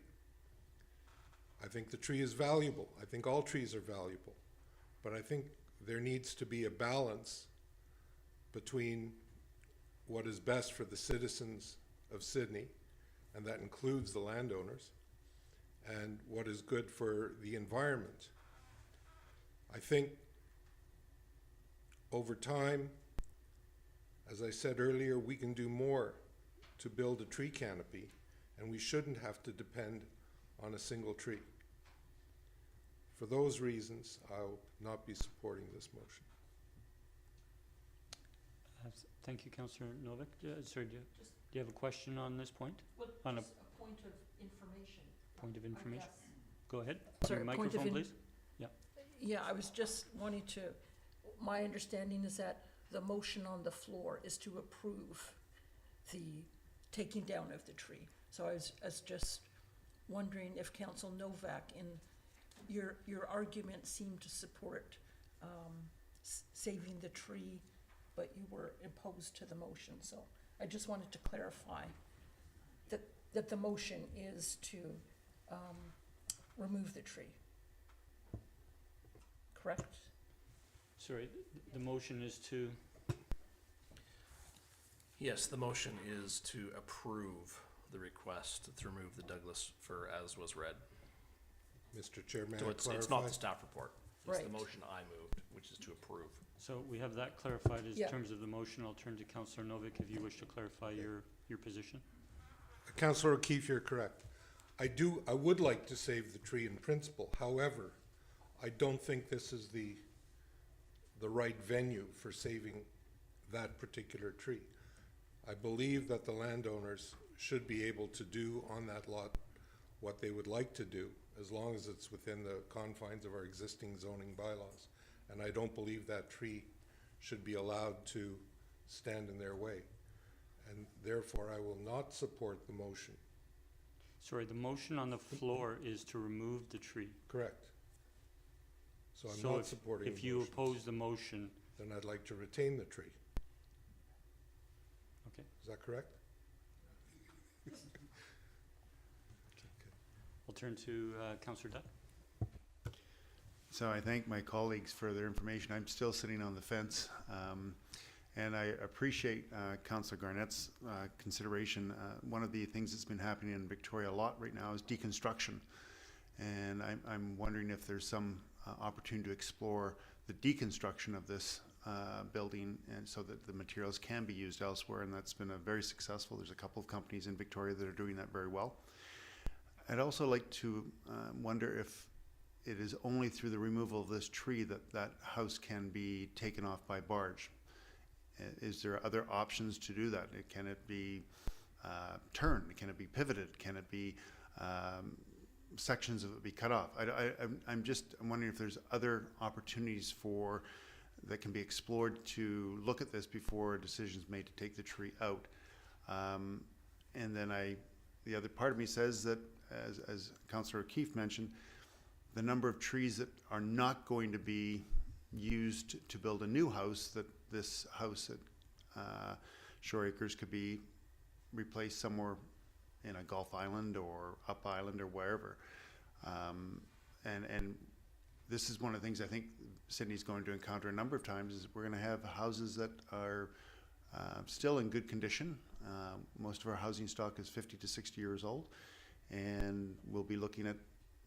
I think the tree is valuable. I think all trees are valuable. But I think there needs to be a balance between what is best for the citizens of Sydney, and that includes the landowners, and what is good for the environment. I think over time, as I said earlier, we can do more to build a tree canopy, and we shouldn't have to depend on a single tree. For those reasons, I'll not be supporting this motion. Thank you, Councillor Novick. Sorry, do you have a question on this point? Well, on just a point of information. Point of information? Go ahead. Sorry, Your point microphone, of please. Yeah. Yeah, I was just wanting to, my understanding is that the motion on the floor is to approve the taking down of the tree. So I was just wondering if Councillor Novak, in your argument seemed to support saving the tree, but you were opposed to the motion. So I just wanted to clarify that the motion is to remove the tree. Correct? Sorry, the motion is to? Yes, the motion is to approve the request to remove the Douglas fir as was read. Mr. Chairman, So it's not the staff report. It's the Right. motion I moved, which is to approve. So we have that clarified as Yeah. terms of the motion. I'll turn to Councillor Novick if you wish to clarify your position. Councillor O'Keefe, you're correct. I would like to save the tree in principle. However, I don't think this is the right venue for saving that particular tree. I believe that the landowners should be able to do on that lot what they would like to do, as long as it's within the confines of our existing zoning bylaws. And I don't believe that tree should be allowed to stand in their way. And therefore, I will not support the motion. Sorry, the motion on the floor is to remove the tree. Correct. So I'm So not supporting if the you motion. oppose the motion, Then I'd like to retain the tree. okay. Is that correct? I'll turn to Councillor Dutt. So I thank my colleagues for their information. I'm still sitting on the fence. And I appreciate Councillor Garnett's consideration. One of the things that's been happening in Victoria a lot right now is deconstruction. And I'm wondering if there's some opportunity to explore the deconstruction of this building, and so that the materials can be used elsewhere, and that's been a very successful. There's a couple of companies in Victoria that are doing that very well. I'd also like to wonder if it is only through the removal of this tree that that house can be taken off by barge. Is there other options to do that? Can it be turned? Can it be pivoted? Can it be sections of it be cut off? I'm wondering if there's other opportunities that can be explored to look at this before a decision is made to take the tree out. And then the other part of me says that, as Councillor O'Keefe mentioned, the number of trees that are not going to be used to build a new house, that this house at Shoreacres could be replaced somewhere in a Gulf Island or Up Island or wherever. And this is one of the things I think Sydney's going to encounter a number of times, is we're going to have houses that are still in good condition. Most of our housing stock is 50 to 60 years old, and we'll be looking at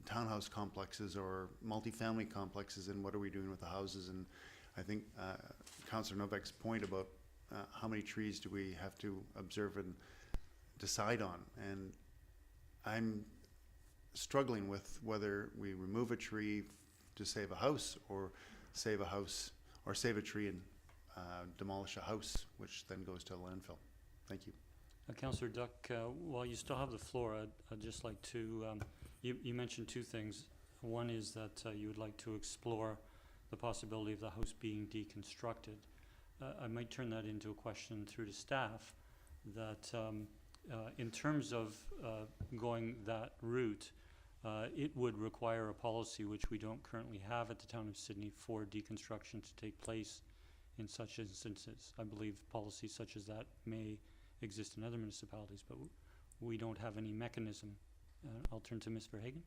townhouse complexes or multifamily complexes, and what are we doing with the houses. And I think Councillor Novak's point about how many trees do we have to observe and decide on, and I'm struggling with whether we remove a tree to save a house, or save a tree and demolish a house, which then goes to a landfill. Thank you. Councillor Duck, while you still have the floor, I'd just like to, you mentioned two things. One is that you would like to explore the possibility of the house being deconstructed. I might turn that into a question through to staff, that in terms of going that route, it would require a policy which we don't currently have at the town of Sydney for deconstruction to take place in such instances. I believe policies such as that may exist in other municipalities, but we don't have any mechanism. I'll turn to Ms. Verhagen.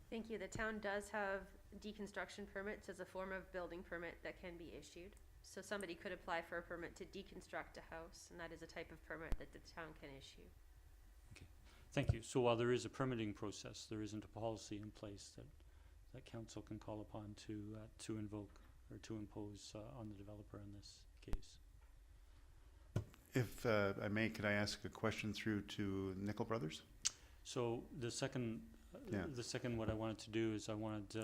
Thank you. The town does have deconstruction permits as a form of building permit that can be issued. So somebody could apply for a permit to deconstruct a house, and that is a type of permit that the town can issue. Okay, thank you. So while there is a permitting process, there isn't a policy in place that council can call upon to invoke or to impose on the developer in this case. If I may, could I ask a question through to Nicol Brothers? So the second, what I wanted to do is I wanted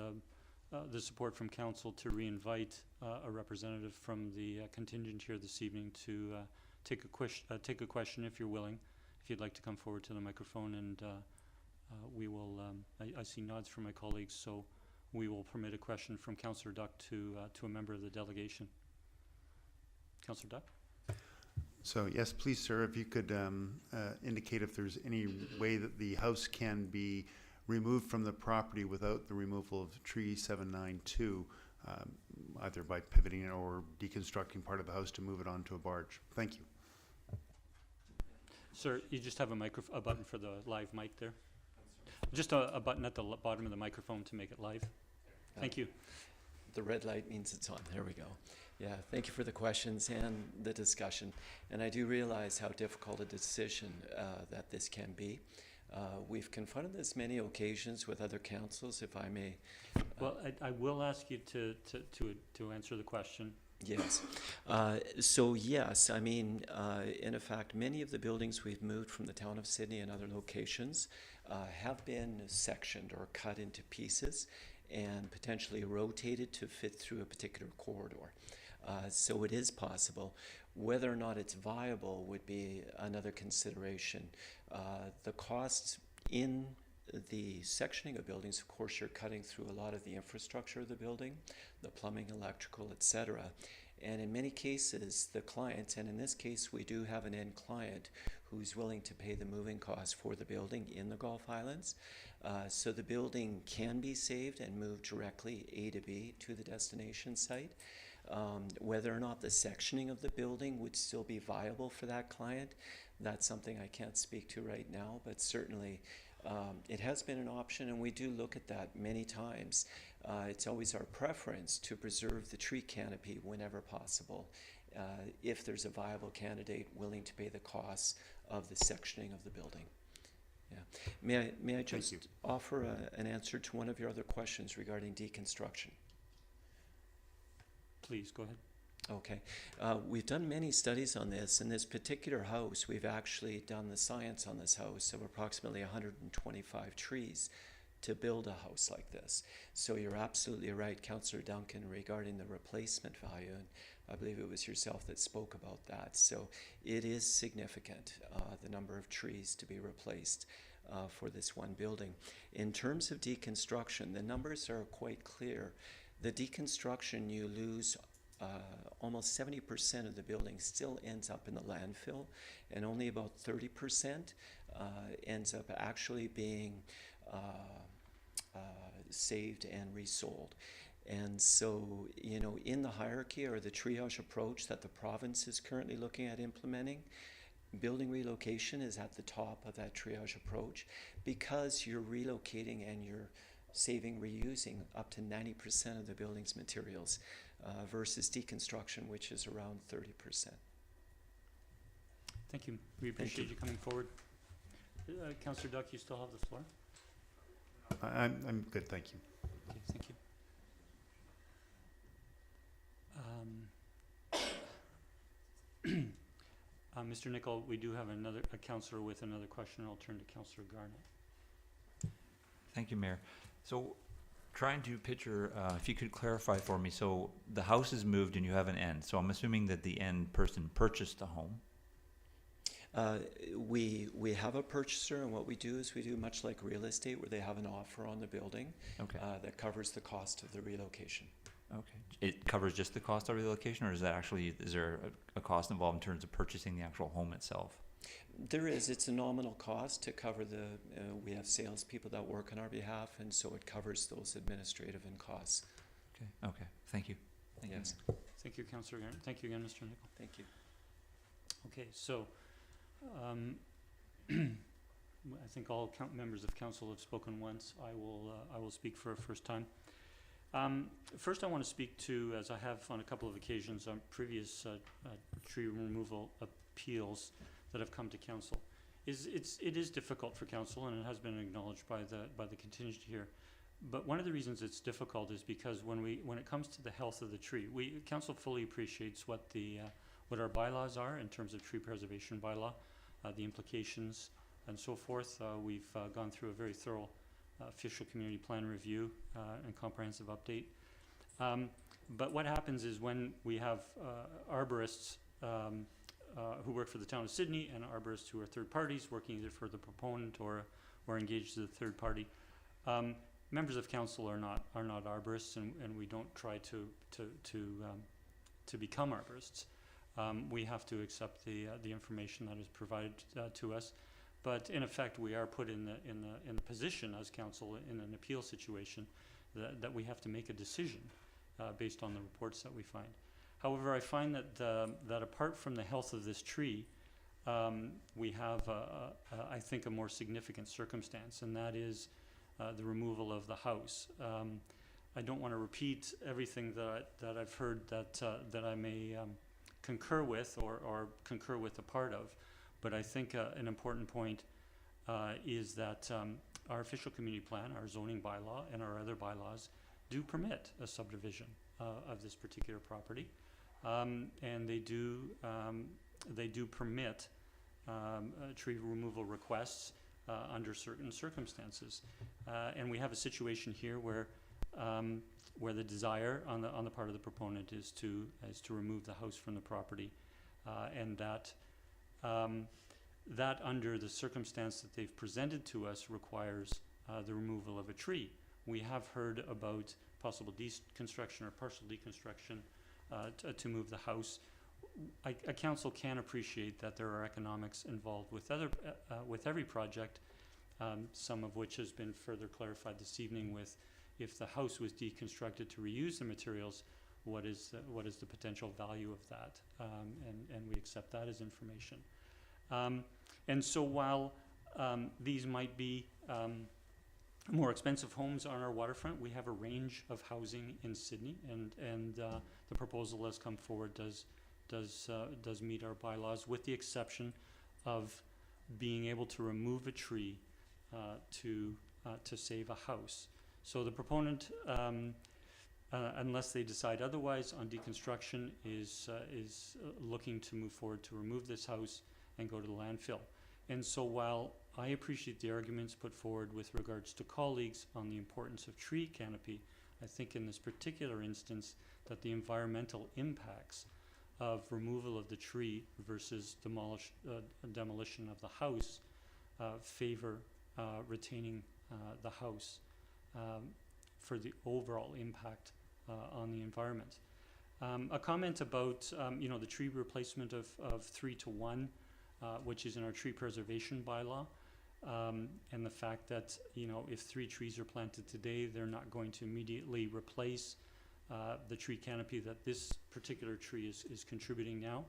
the support from council to re-invite a representative from the contingent here this evening to take a question, if you're willing, if you'd like to come forward to the microphone, and we will. I see nods from my colleagues, so we will permit a question from Councillor Duck to a member of the delegation. Councillor Duck. So yes, please, sir, if you could indicate if there's any way that the house can be removed from the property without the removal of tree 792, either by pivoting it or deconstructing part of the house to move it onto a barge. Thank you. Sir, you just have a button for the live mic there. Just a button at the bottom of the microphone to make it live. Thank you. The red light means it's on. There we go. Yeah, thank you for the questions and the discussion. And I do realize how difficult a decision that this can be. We've confronted this many occasions with other councils, if I may. Well, I will ask you to answer the question. Yes. So yes, I mean, in fact, many of the buildings we've moved from the town of Sydney and other locations have been sectioned or cut into pieces and potentially rotated to fit through a particular corridor. So it is possible. Whether or not it's viable would be another consideration. The costs in the sectioning of buildings, of course, you're cutting through a lot of the infrastructure of the building, the plumbing, electrical, etc. And in many cases, the client, and in this case, we do have an end client who's willing to pay the moving costs for the building in the Gulf Islands. So the building can be saved and moved directly A to B to the destination site. Whether or not the sectioning of the building would still be viable for that client, that's something I can't speak to right now, but certainly it has been an option, and we do look at that many times. It's always our preference to preserve the tree canopy whenever possible, if there's a viable candidate willing to pay the costs of the sectioning of the building. Yeah. May I just offer an answer to one of your other questions regarding deconstruction? please, go ahead. Okay. We've done many studies on this. In this particular house, we've actually done the science on this house of approximately 125 trees to build a house like this. So you're absolutely right, Councillor Duncan, regarding the replacement value. And I believe it was yourself that spoke about that. So it is significant, the number of trees to be replaced for this one building. In terms of deconstruction, the numbers are quite clear. The deconstruction, you lose almost 70% of the building still ends up in the landfill, and only about 30% ends up actually being saved and resold. And so, you know, in the hierarchy or the triage approach that the province is currently looking at implementing, building relocation is at the top of that triage approach, because you're relocating and you're saving, reusing up to 90% of the building's materials versus deconstruction, which is around 30%. Thank you. We appreciate you coming forward. Councillor Duck, you still have the floor. I'm good, thank you. Okay, thank you. Mr. Nicol, we do have a councillor with another question. I'll turn to Councillor Garnett. Thank you, Mayor. So, trying to picture, if you could clarify for me, so the house is moved and you have an end. So I'm assuming that the end person purchased the home. We have a purchaser, and what we do is we do much like real estate, where they have an offer on the building that covers the cost of the relocation. Okay. It covers just the cost of relocation, or is that actually, is there a cost involved in terms of purchasing the actual home itself? There is. It's a nominal cost to cover the, we have salespeople that work on our behalf, and so it covers those administrative and costs. Okay. Okay. Thank you. Thank Yes. you. Thank you, Councillor Garnett. Thank you again, Mr. Nicol. Thank you. Okay, so I think all members of council have spoken once. I will speak for a first time. First, I want to speak to, as I have on a couple of occasions on previous tree removal appeals that have come to council. It is difficult for council, and it has been acknowledged by the contingent here. But one of the reasons it's difficult is because when it comes to the health of the tree, council fully appreciates what our bylaws are in terms of tree preservation bylaw, the implications and so forth. We've gone through a very thorough official community plan review and comprehensive update. But what happens is when we have arborists who work for the town of Sydney and arborists who are third parties working either for the proponent or engaged as a third party, members of council are not arborists, and we don't try to become arborists. We have to accept the information that is provided to us, but in effect we are put in the position as council in an appeal situation that we have to make a decision based on the reports that we find. However, I find that apart from the health of this tree, we have I think a more significant circumstance, and that is the removal of the house. I don't want to repeat everything that I've heard that I may concur with or concur with a part of, but I think an important point is that our official community plan, our zoning bylaw, and our other bylaws do permit a subdivision of this particular property, and they do permit tree removal requests under certain circumstances, and we have a situation here where the desire on the part of the proponent is to remove the house from the property, and that under the circumstance that they've presented to us requires the removal of a tree. We have heard about possible deconstruction or partial deconstruction to move the house. A council can appreciate that there are economics involved with every project, some of which has been further clarified this evening with, if the house was deconstructed to reuse the materials, what is the potential value of that? And we accept that as information. And so while these might be more expensive homes on our waterfront, we have a range of housing in Sydney, and the proposal has come forward does meet our bylaws, with the exception of being able to remove a tree to save a house. So the proponent unless they decide otherwise, on deconstruction is looking to move forward to remove this house and go to the landfill. And so while I appreciate the arguments put forward with regards to colleagues on the importance of tree canopy, I think in this particular instance that the environmental impacts of removal of the tree versus demolition of the house favor retaining the house for the overall impact on the environment. A comment about the tree replacement of 3 to 1, which is in our tree preservation bylaw, and the fact that if 3 trees are planted today, they're not going to immediately replace the tree canopy that this particular tree is contributing now.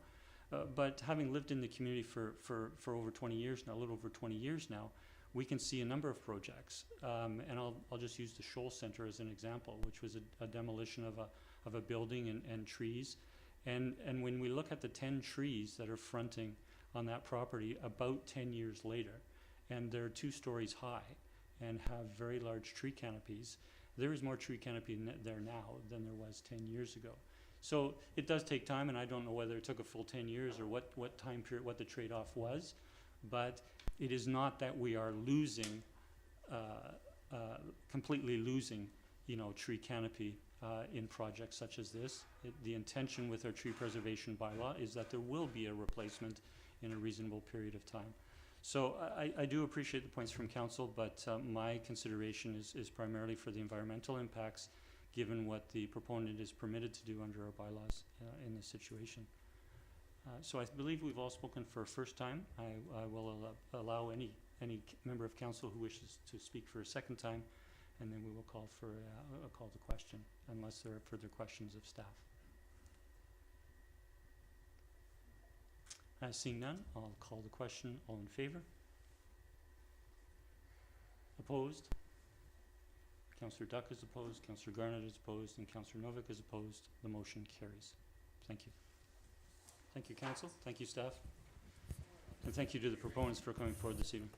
But having lived in the community for over 20 years now, a little over 20 years now, we can see a number of projects. And I'll just use the Shoal Center as an example, which was a demolition of a building and trees. And when we look at the 10 trees that are fronting on that property about 10 years later, and they're 2 stories high and have very large tree canopies, there is more tree canopy there now than there was 10 years ago. So it does take time, and I don't know whether it took a full 10 years or what time period, what the trade-off was, but it is not that we are losing, completely losing, tree canopy in projects such as this. The intention with our tree preservation bylaw is that there will be a replacement in a reasonable period of time. So I do appreciate the points from council, but my consideration is primarily for the environmental impacts, given what the proponent is permitted to do under our bylaws in this situation. So I believe we've all spoken for a first time. I will allow any member of council who wishes to speak for a second time, and then we will call for a call to question, unless there are further questions of staff. Seeing none, I'll call the question. All in favor? Opposed? Councillor Duck is opposed, Councillor Garnett is opposed, and Councillor Novick is opposed. The motion carries. Thank you. Thank you, council. Thank you, staff. And thank you to the proponents for coming forward this evening.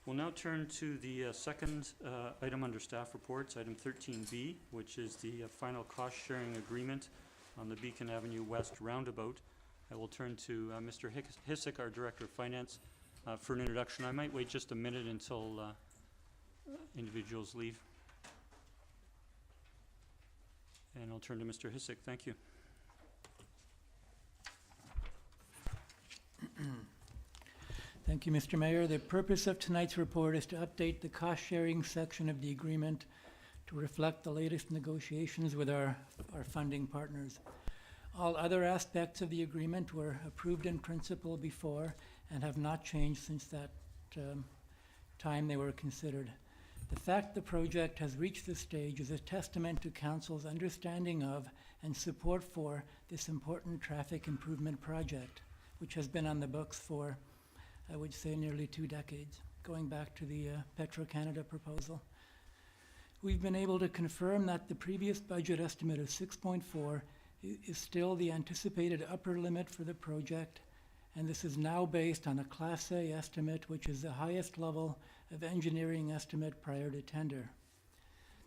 We'll now turn to the second item under staff reports, item 13B, which is the final cost-sharing agreement on the Beacon Avenue West Roundabout. I will turn to Mr. Hissick, our Director of Finance, for an introduction. I might wait just a minute until individuals leave. And I'll turn to Mr. Hissick. Thank you. Thank you, Mr. Mayor. The purpose of tonight's report is to update the cost-sharing section of the agreement to reflect the latest negotiations with our funding partners. All other aspects of the agreement were approved in principle before and have not changed since that time they were considered. The fact the project has reached this stage is a testament to Council's understanding of and support for this important traffic improvement project, which has been on the books for, I would say, nearly 2 decades, going back to the Petro-Canada proposal. We've been able to confirm that the previous budget estimate of 6.4 is still the anticipated upper limit for the project, and this is now based on a Class A estimate, which is the highest level of engineering estimate prior to tender.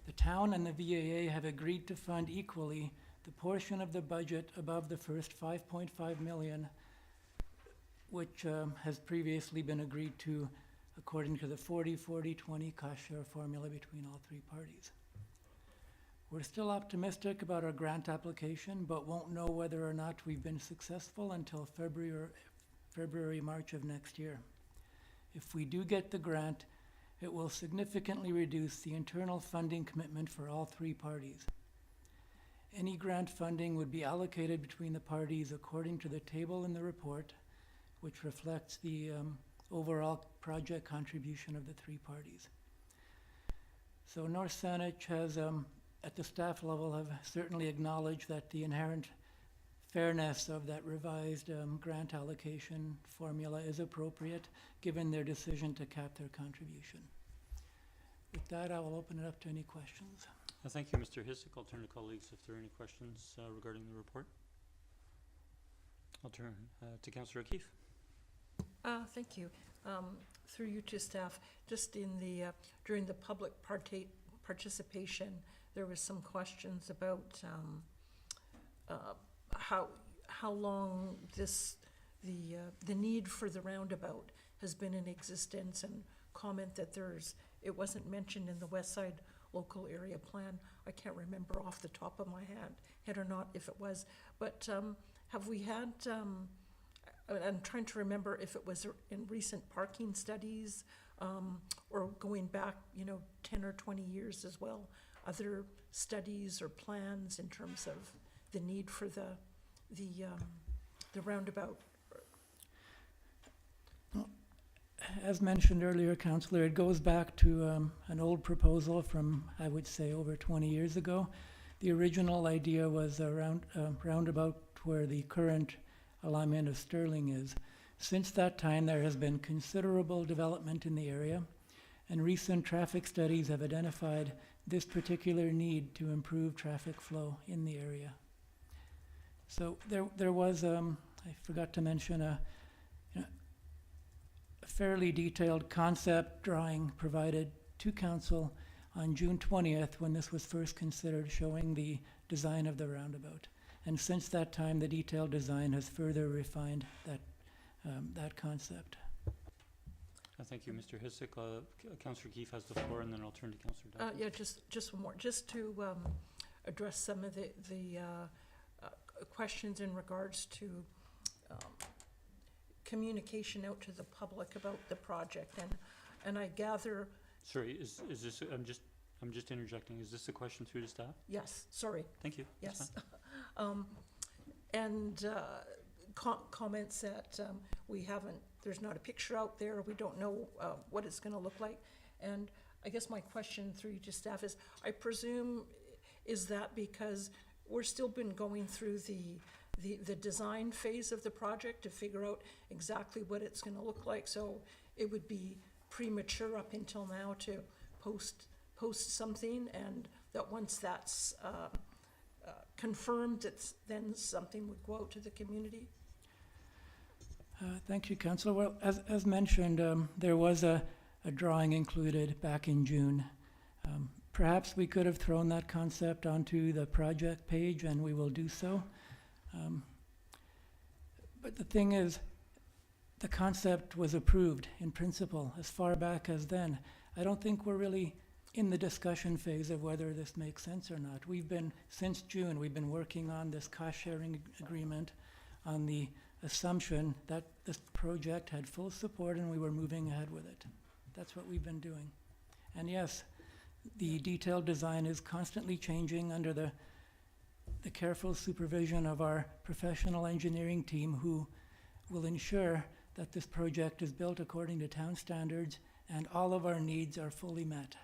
The town and the VAA have agreed to fund equally the portion of the budget above the first 5.5 million, which has previously been agreed to according to the 40-40-20 cost share formula between all 3 parties. We're still optimistic about our grant application, but won't know whether or not we've been successful until February, March of next year. If we do get the grant, it will significantly reduce the internal funding commitment for all 3 parties. Any grant funding would be allocated between the parties according to the table in the report, which reflects the overall project contribution of the 3 parties. So North Saanich has, at the staff level, have certainly acknowledged that the inherent fairness of that revised grant allocation formula is appropriate, given their decision to cap their contribution. With that, I will open it up to any questions. Thank you, Mr. Hissick. I'll turn to colleagues if there are any questions regarding the report. I'll turn to Councillor O'Keefe. Thank you. Through you to staff, just in the, during the public participation, there was some questions about how long the need for the roundabout has been in existence, and comment that it wasn't mentioned in the West Side Local Area Plan. I can't remember off the top of my head or not if it was, but have we had, I'm trying to remember if it was in recent parking studies, or going back, 10 or 20 years as well, other studies or plans in terms of the need for the roundabout. As mentioned earlier, Councillor, it goes back to an old proposal from, I would say, over 20 years ago. The original idea was a roundabout where the current alignment of Sterling is. Since that time, there has been considerable development in the area, and recent traffic studies have identified this particular need to improve traffic flow in the area. So there was, I forgot to mention, a fairly detailed concept drawing provided to Council on June 20th when this was first considered, showing the design of the roundabout. And since that time, the detailed design has further refined that concept. Thank you, Mr. Hisik. Councillor Keefe has the floor, and then I'll turn to Councillor Duncan. Yeah, just one more, just to address some of the questions in regards to communication out to the public about the project, and I gather. Sorry, is this? I'm just interjecting. Is this a question through to staff? Yes. Sorry. Thank you. Yes. And comments that we haven't. There's not a picture out there. We don't know what it's going to look like. And I guess my question through you to staff is, I presume, is that because we're still been going through the design phase of the project to figure out exactly what it's going to look like. So it would be premature up until now to post something, and that once that's confirmed, then something would go out to the community. Thank you, Councillor. Well, as mentioned, there was a drawing included back in June. Perhaps we could have thrown that concept onto the project page, and we will do so. But the thing is, the concept was approved in principle as far back as then. I don't think we're really in the discussion phase of whether this makes sense or not. Since June, we've been working on this cost-sharing agreement on the assumption that this project had full support and we were moving ahead with it. That's what we've been doing. And yes, the detailed design is constantly changing under the careful supervision of our professional engineering team, who will ensure that this project is built according to town standards and all of our needs are fully met.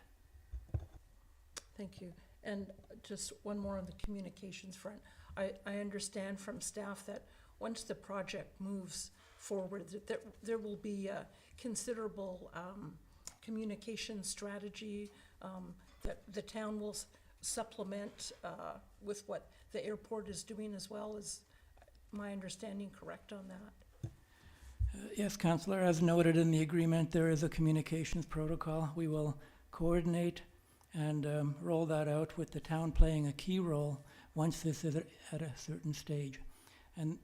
Thank you. And just one more on the communications front. I understand from staff that once the project moves forward, that there will be a considerable communication strategy that the town will supplement with what the airport is doing as well. Is my understanding correct on that? Yes, Councillor, as noted in the agreement, there is a communications protocol. We will coordinate and roll that out, with the town playing a key role once this is at a certain stage. And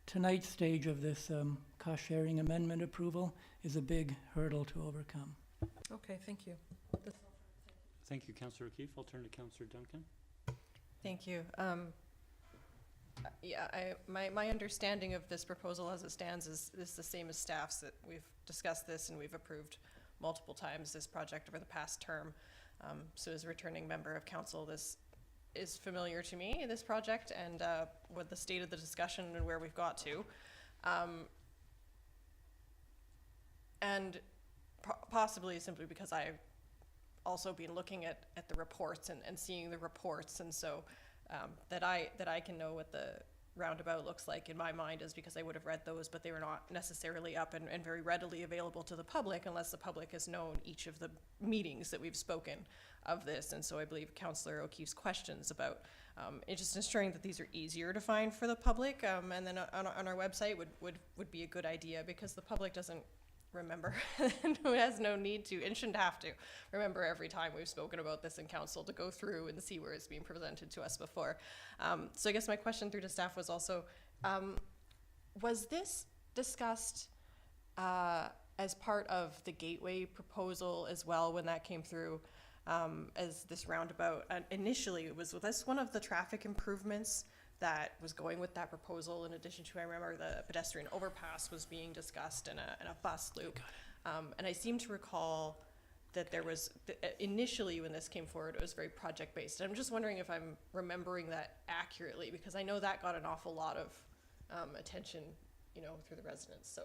tonight's stage of this cost-sharing amendment approval is a big hurdle to overcome. Okay, thank you. Thank you, Councillor Keefe. I'll turn to Councillor Duncan. Thank you. My understanding of this proposal as it stands is the same as staff's, that we've discussed this and we've approved multiple times this project over the past term. So as a returning member of council, this is familiar to me, this project, and what the state of the discussion and where we've got to. And possibly simply because I've also been looking at the reports and seeing the reports, and so that I can know what the roundabout looks like in my mind is because I would have read those, but they were not necessarily up and very readily available to the public unless the public has known each of the meetings that we've spoken of this. And so I believe Councillor O'Keefe's questions about It's just ensuring that these are easier to find for the public, and then on our website would be a good idea, because the public doesn't remember and has no need to and shouldn't have to remember every time we've spoken about this in council to go through and see where it's being presented to us before. So I guess my question through to staff was also, was this discussed as part of the gateway proposal as well when that came through, as this roundabout? Initially, was this one of the traffic improvements that was going with that proposal, in addition to, I remember the pedestrian overpass was being discussed in a bus loop. And I seem to recall that there was, initially when this came forward, it was very project-based. And I'm just wondering if I'm remembering that accurately, because I know that got an awful lot of attention, you know, through the residents, so.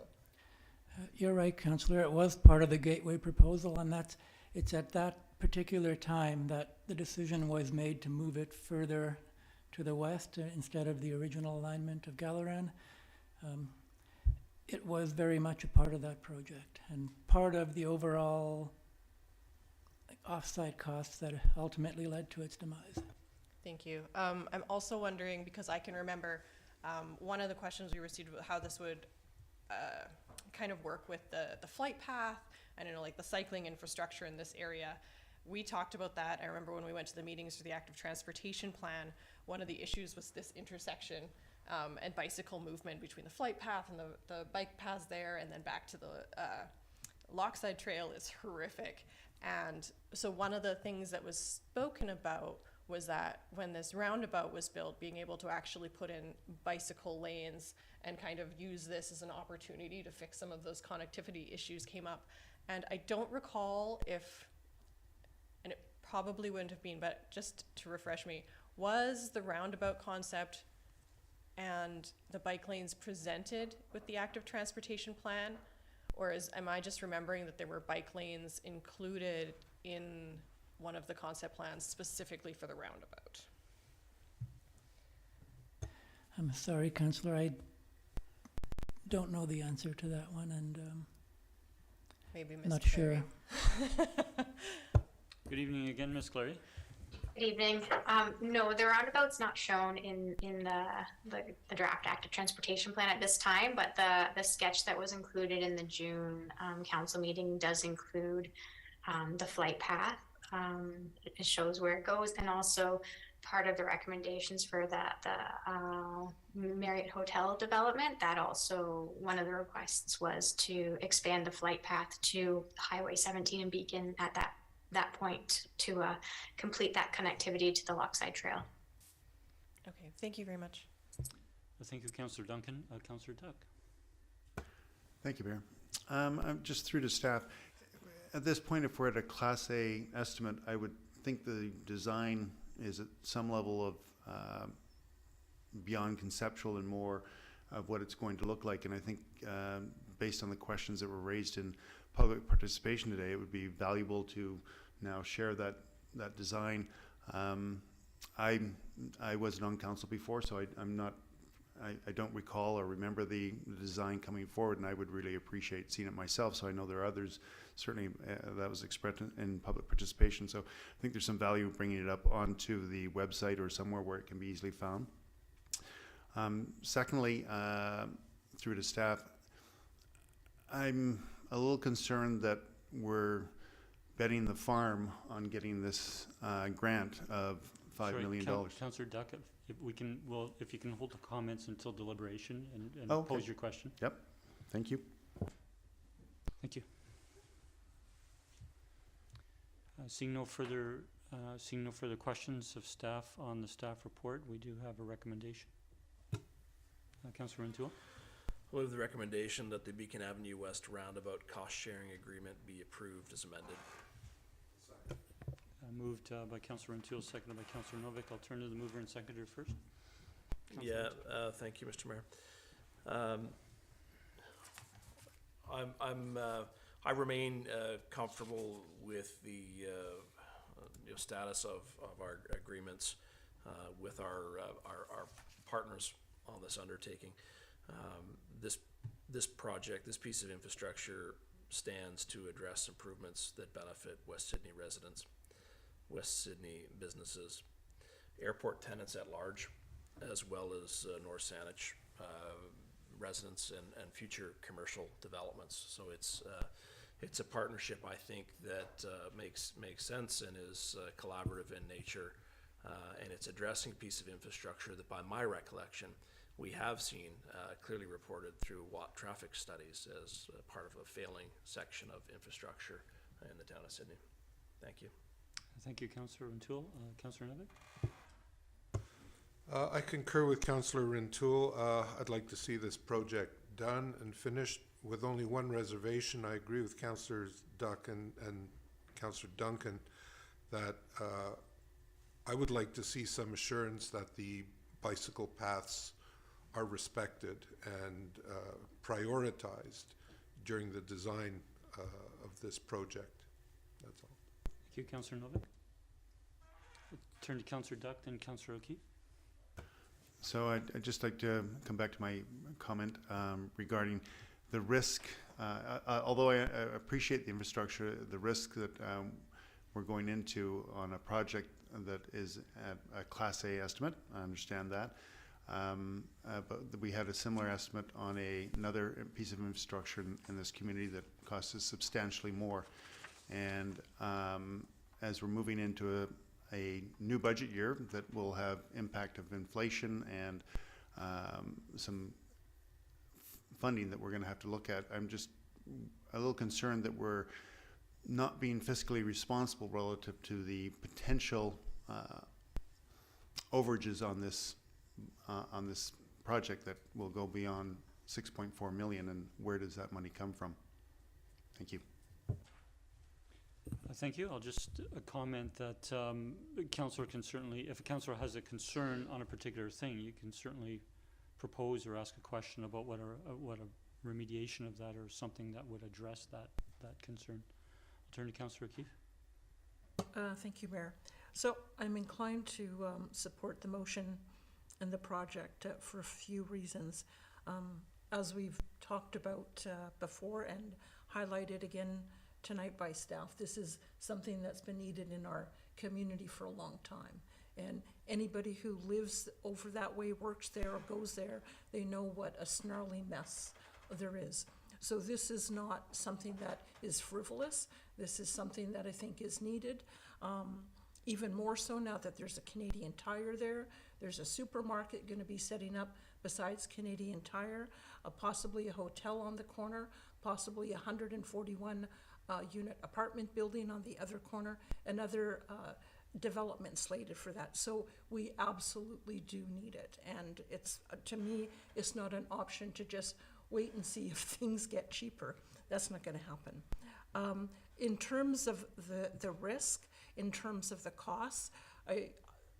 You're right, Councillor. It was part of the gateway proposal, and it's at that particular time that the decision was made to move it further to the west instead of the original alignment of Galaran. It was very much a part of that project and part of the overall off-site costs that ultimately led to its demise. Thank you. I'm also wondering, because I can remember one of the questions we received about how this would kind of work with the flight path and, you know, like the cycling infrastructure in this area. We talked about that. I remember when we went to the meetings for the active transportation plan, one of the issues was this intersection and bicycle movement between the flight path and the bike paths there, and then back to the Lochside Trail is horrific. And so one of the things that was spoken about was that when this roundabout was built, being able to actually put in bicycle lanes and kind of use this as an opportunity to fix some of those connectivity issues came up. And I don't recall if, and it probably wouldn't have been, but just to refresh me, was the roundabout concept and the bike lanes presented with the active transportation plan? Or am I just remembering that there were bike lanes included in one of the concept plans specifically for the roundabout? I'm sorry, Councillor, I don't know the answer to that one, and maybe Ms. not Clary. sure. Good evening again, Ms. Clary. Good evening. No, the roundabout's not shown in the draft active transportation plan at this time, but the sketch that was included in the June council meeting does include the flight path. It shows where it goes, and also part of the recommendations for the Marriott Hotel development, that also one of the requests was to expand the flight path to Highway 17 and Beacon at that point to complete that connectivity to the Lochside Trail. Okay, thank you very much. Thank you, Councillor Duncan. Councillor Tuck. Thank you, Mayor. I'm just through to staff. At this point, if we're at a Class A estimate, I would think the design is at some level of beyond conceptual and more of what it's going to look like. And I think based on the questions that were raised in public participation today, it would be valuable to now share that design. I wasn't on council before, so I don't recall or remember the design coming forward, and I would really appreciate seeing it myself. So I know there are others, certainly that was expressed in public participation. So I think there's some value in bringing it up onto the website or somewhere where it can be easily found. Secondly, through to staff, I'm a little concerned that we're betting the farm on getting this grant of $5 million. Councillor Duck, if you can hold the comments until deliberation and Okay. pose your question. Yep. Thank you. Thank you. Seeing no further questions of staff on the staff report, we do have a recommendation. Councillor Rintoul. I move the recommendation that the Beacon Avenue West Roundabout cost-sharing agreement be approved as amended. Moved by Councillor Rintoul, seconded by Councillor Novick. I'll turn to the mover and seconder first. Yeah, thank you, Mr. Mayor. I remain comfortable with the status of our agreements with our partners on this undertaking. This project, this piece of infrastructure, stands to address improvements that benefit West Sydney residents, West Sydney businesses, airport tenants at large, as well as North Saanich residents and future commercial developments. So it's a partnership, I think, that makes sense and is collaborative in nature, and it's addressing a piece of infrastructure that, by my recollection, we have seen clearly reported through WAT traffic studies as part of a failing section of infrastructure in the town of Sydney. Thank you. Thank you, Councillor Rintoul. Councillor Novick? I concur with Councillor Rintoul. I'd like to see this project done and finished with only one reservation. I agree with Councillors Duck and Councillor Duncan that I would like to see some assurance that the bicycle paths are respected and prioritized during the design of this project. That's all. Thank you, Councillor Novick. We'll turn to Councillor Duck, then Councillor O'Keefe. So I'd just like to come back to my comment regarding the risk. Although I appreciate the infrastructure, the risk that we're going into on a project that is at a Class A estimate, I understand that. But we had a similar estimate on another piece of infrastructure in this community that costs us substantially more. And as we're moving into a new budget year that will have impact of inflation and some funding that we're going to have to look at, I'm just a little concerned that we're not being fiscally responsible relative to the potential overages on this project that will go beyond 6.4 million, and where does that money come from? Thank you. Thank you. I'll just comment that councillor can certainly, if a councillor has a concern on a particular thing, you can certainly propose or ask a question about what a remediation of that or something that would address that concern. I'll turn to Councillor O'Keefe. Thank you, Mayor. So I'm inclined to support the motion and the project for a few reasons. As we've talked about before and highlighted again tonight by staff, this is something that's been needed in our community for a long time. And anybody who lives over that way, works there or goes there, they know what a snarly mess there is. So this is not something that is frivolous. This is something that I think is needed. Even more so now that there's a Canadian Tire there. There's a supermarket going to be setting up besides Canadian Tire, possibly a hotel on the corner, possibly a 141 unit apartment building on the other corner, another development slated for that. So we absolutely do need it. And it's, to me, it's not an option to just wait and see if things get cheaper. That's not going to happen. In terms of the risk, in terms of the costs,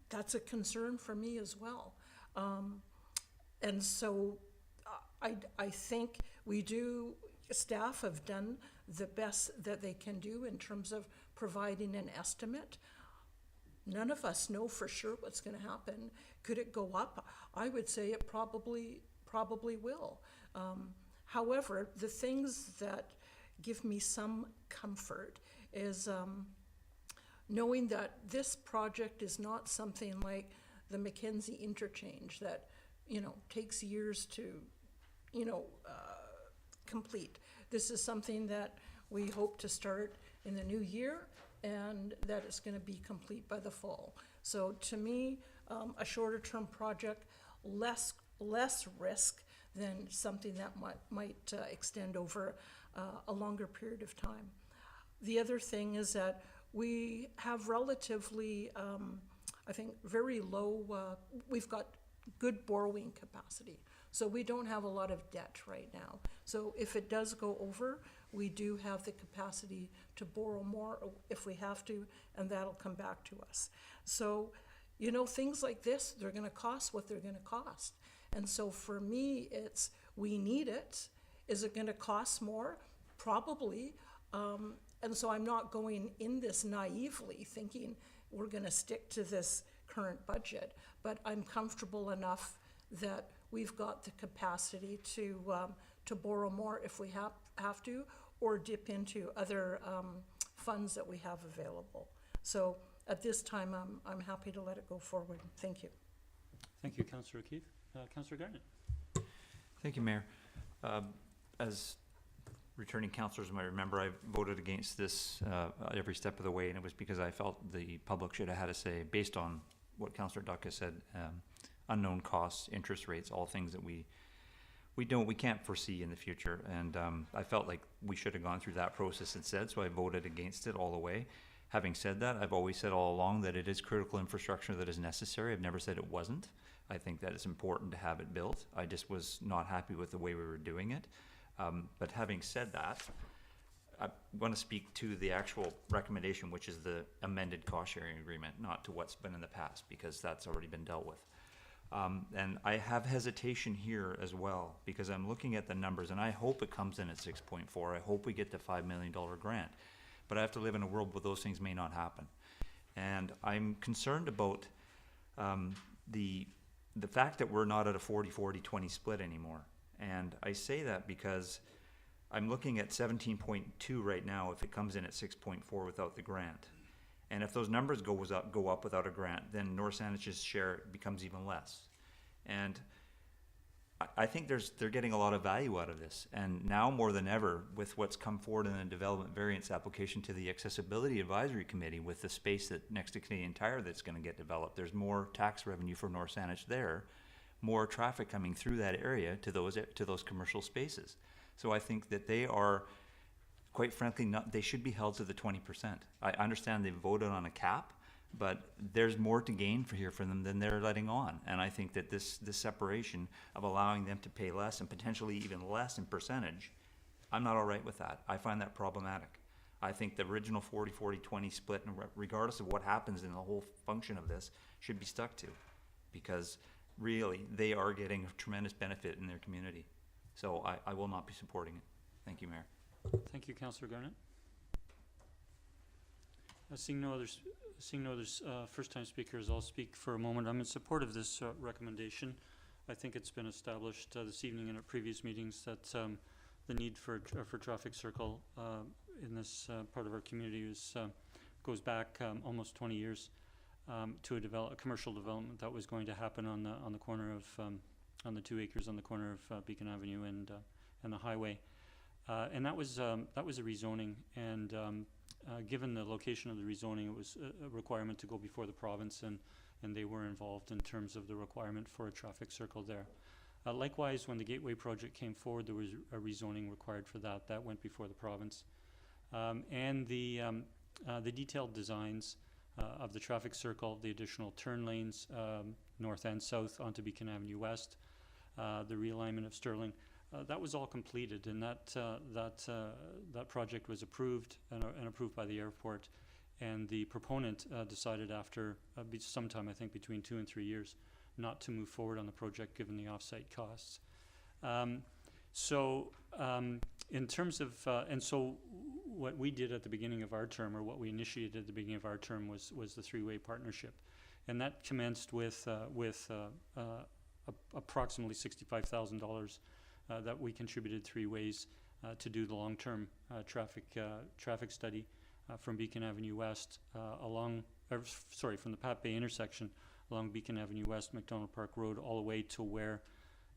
that's a concern for me as well. And so I think staff have done the best that they can do in terms of providing an estimate. None of us know for sure what's going to happen. Could it go up? I would say it probably will. However, the things that give me some comfort is knowing that this project is not something like the Mackenzie interchange that, takes years to, complete. This is something that we hope to start in the new year and that it's going to be complete by the fall. So to me, a shorter term project, less risk than something that might extend over a longer period of time. The other thing is that we have relatively, I think, very low, we've got good borrowing capacity. So we don't have a lot of debt right now. So if it does go over, we do have the capacity to borrow more if we have to, and that'll come back to us. So, things like this, they're going to cost what they're going to cost. And so for me, it's, we need it. Is it going to cost more? Probably. And so I'm not going in this naively thinking we're going to stick to this current budget, but I'm comfortable enough that we've got the capacity to borrow more if we have to, or dip into other funds that we have available. So at this time, I'm happy to let it go forward. Thank you. Thank you, Councillor O'Keefe. Councillor Garnett. Thank you, Mayor. As returning councillors might remember, I voted against this every step of the way, and it was because I felt the public should have had a say based on what Councillor Duck has said, unknown costs, interest rates, all things that we can't foresee in the future. And I felt like we should have gone through that process instead, so I voted against it all the way. Having said that, I've always said all along that it is critical infrastructure that is necessary. I've never said it wasn't. I think that it's important to have it built. I just was not happy with the way we were doing it. But having said that, I want to speak to the actual recommendation, which is the amended cost sharing agreement, not to what's been in the past, because that's already been dealt with. And I have hesitation here as well, because I'm looking at the numbers, and I hope it comes in at 6.4. I hope we get the $5 million grant. But I have to live in a world where those things may not happen. And I'm concerned about the fact that we're not at a 40-40-20 split anymore. And I say that because I'm looking at 17.2 right now if it comes in at 6.4 without the grant. And if those numbers go up without a grant, then North Saanich's share becomes even less. And I think they're getting a lot of value out of this. And now more than ever, with what's come forward in the development variance application to the Accessibility Advisory Committee, with the space that next to Canadian Tire that's going to get developed, there's more tax revenue for North Saanich there, more traffic coming through that area to those commercial spaces. So I think that they are, quite frankly, they should be held to the 20%. I understand they voted on a cap, but there's more to gain for them than they're letting on. And I think that this separation of allowing them to pay less and potentially even less in percentage, I'm not all right with that. I find that problematic. I think the original 40-40-20 split, regardless of what happens in the whole function of this, should be stuck to, because really they are getting a tremendous benefit in their community. So I will not be supporting it. Thank you, Mayor. Thank you, Councillor Garnett. Seeing no others, first-time speakers, I'll speak for a moment. I'm in support of this recommendation. I think it's been established this evening and at previous meetings that the need for traffic circle in this part of our community goes back almost 20 years to a commercial development that was going to happen on the corner of on the 2 acres on the corner of Beacon Avenue and the highway, and that was a rezoning. And given the location of the rezoning, it was a requirement to go before the province, and they were involved in terms of the requirement for a traffic circle there. Likewise, when the Gateway project came forward, there was a rezoning required for that. That went before the province. And the detailed designs of the traffic circle, the additional turn lanes, north and south onto Beacon Avenue West, the realignment of Sterling, that was all completed, and that project was approved and approved by the airport. And the proponent decided after sometime, I think between 2 and 3 years, not to move forward on the project given the offsite costs. In terms of, and so what we did at the beginning of our term, or what we initiated at the beginning of our term, was the three-way partnership. And that commenced with approximately $65,000 that we contributed 3 ways to do the long-term traffic study from Beacon Avenue West from the Pat Bay intersection along Beacon Avenue West, McDonald Park Road, all the way to where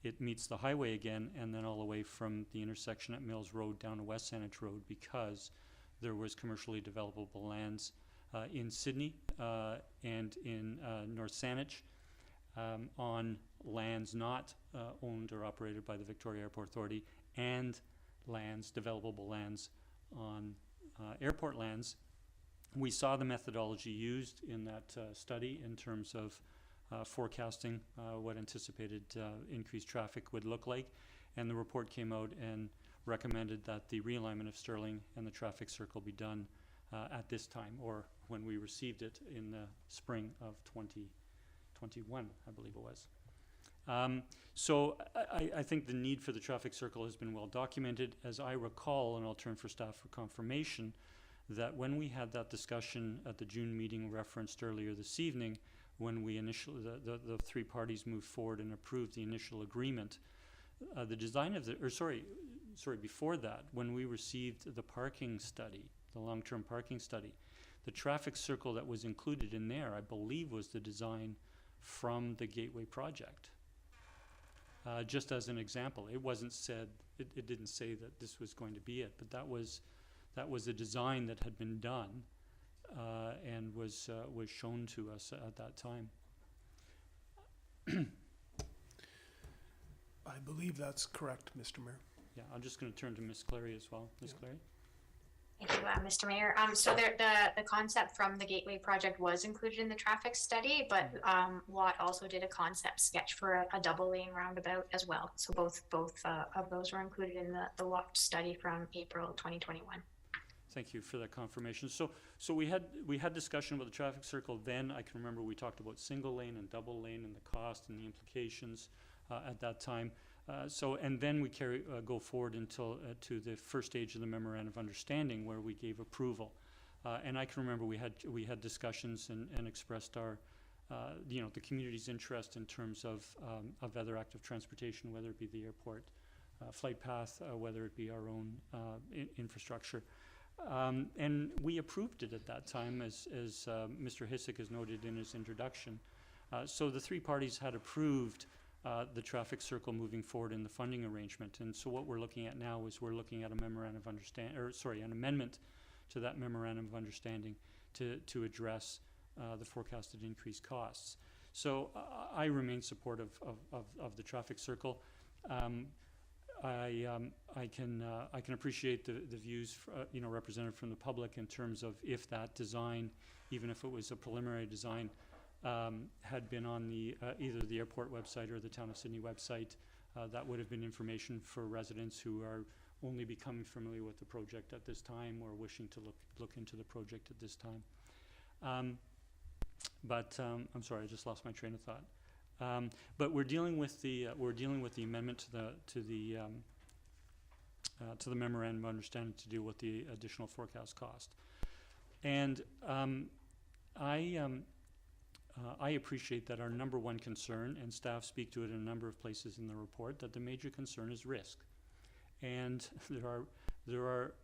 it meets the highway again, and then all the way from the intersection at Mills Road down to West Saanich Road, because there was commercially developable lands in Sydney and in North Saanich on lands not owned or operated by the Victoria Airport Authority, and developable lands on airport lands. We saw the methodology used in that study in terms of forecasting what anticipated increased traffic would look like, and the report came out and recommended that the realignment of Sterling and the traffic circle be done at this time, or when we received it in the spring of 2021, I believe it was. So I think the need for the traffic circle has been well documented. As I recall, and I'll turn for staff for confirmation, that when we had that discussion at the June meeting referenced earlier this evening, when we initially, the three parties moved forward and approved the initial agreement, the design of before that, when we received the parking study, the long-term parking study, The traffic circle that was included in there, I believe, was the design from the Gateway project. Just as an example, it wasn't said, it didn't say that this was going to be it, but that was a design that had been done and was shown to us at that time. I believe that's correct, Mr. Mayor. Yeah, I'm just going to turn to Ms. Clary as well. Ms. Clary? Thank you, Mr. Mayor. So the concept from the Gateway project was included in the traffic study, but Watt also did a concept sketch for a double lane roundabout as well. So both of those were included in the Watt study from April 2021. Thank you for that confirmation. So we had discussion about the traffic circle then. I can remember we talked about single lane and double lane and the cost and the implications at that time. And then we go forward until to the first stage of the memorandum of understanding where we gave approval. And I can remember we had discussions and expressed our, the community's interest in terms of other active transportation, whether it be the airport flight path, whether it be our own infrastructure. And we approved it at that time, as Mr. Hissick has noted in his introduction. So the three parties had approved the traffic circle moving forward in the funding arrangement. And so what we're looking at now is we're looking at a memorandum of understanding, an amendment to that memorandum of understanding to address the forecasted increased costs. So I remain supportive of the traffic circle. I can appreciate the views represented from the public in terms of if that design, even if it was a preliminary design, had been on the either the airport website or the Town of Sydney website, that would have been information for residents who are only becoming familiar with the project at this time or wishing to look into the project at this time. I'm sorry, I just lost my train of thought. But we're dealing with the amendment to the memorandum of understanding to deal with the additional forecast cost, and I appreciate that our number one concern, and staff speak to it in a number of places in the report, that the major concern is risk, and there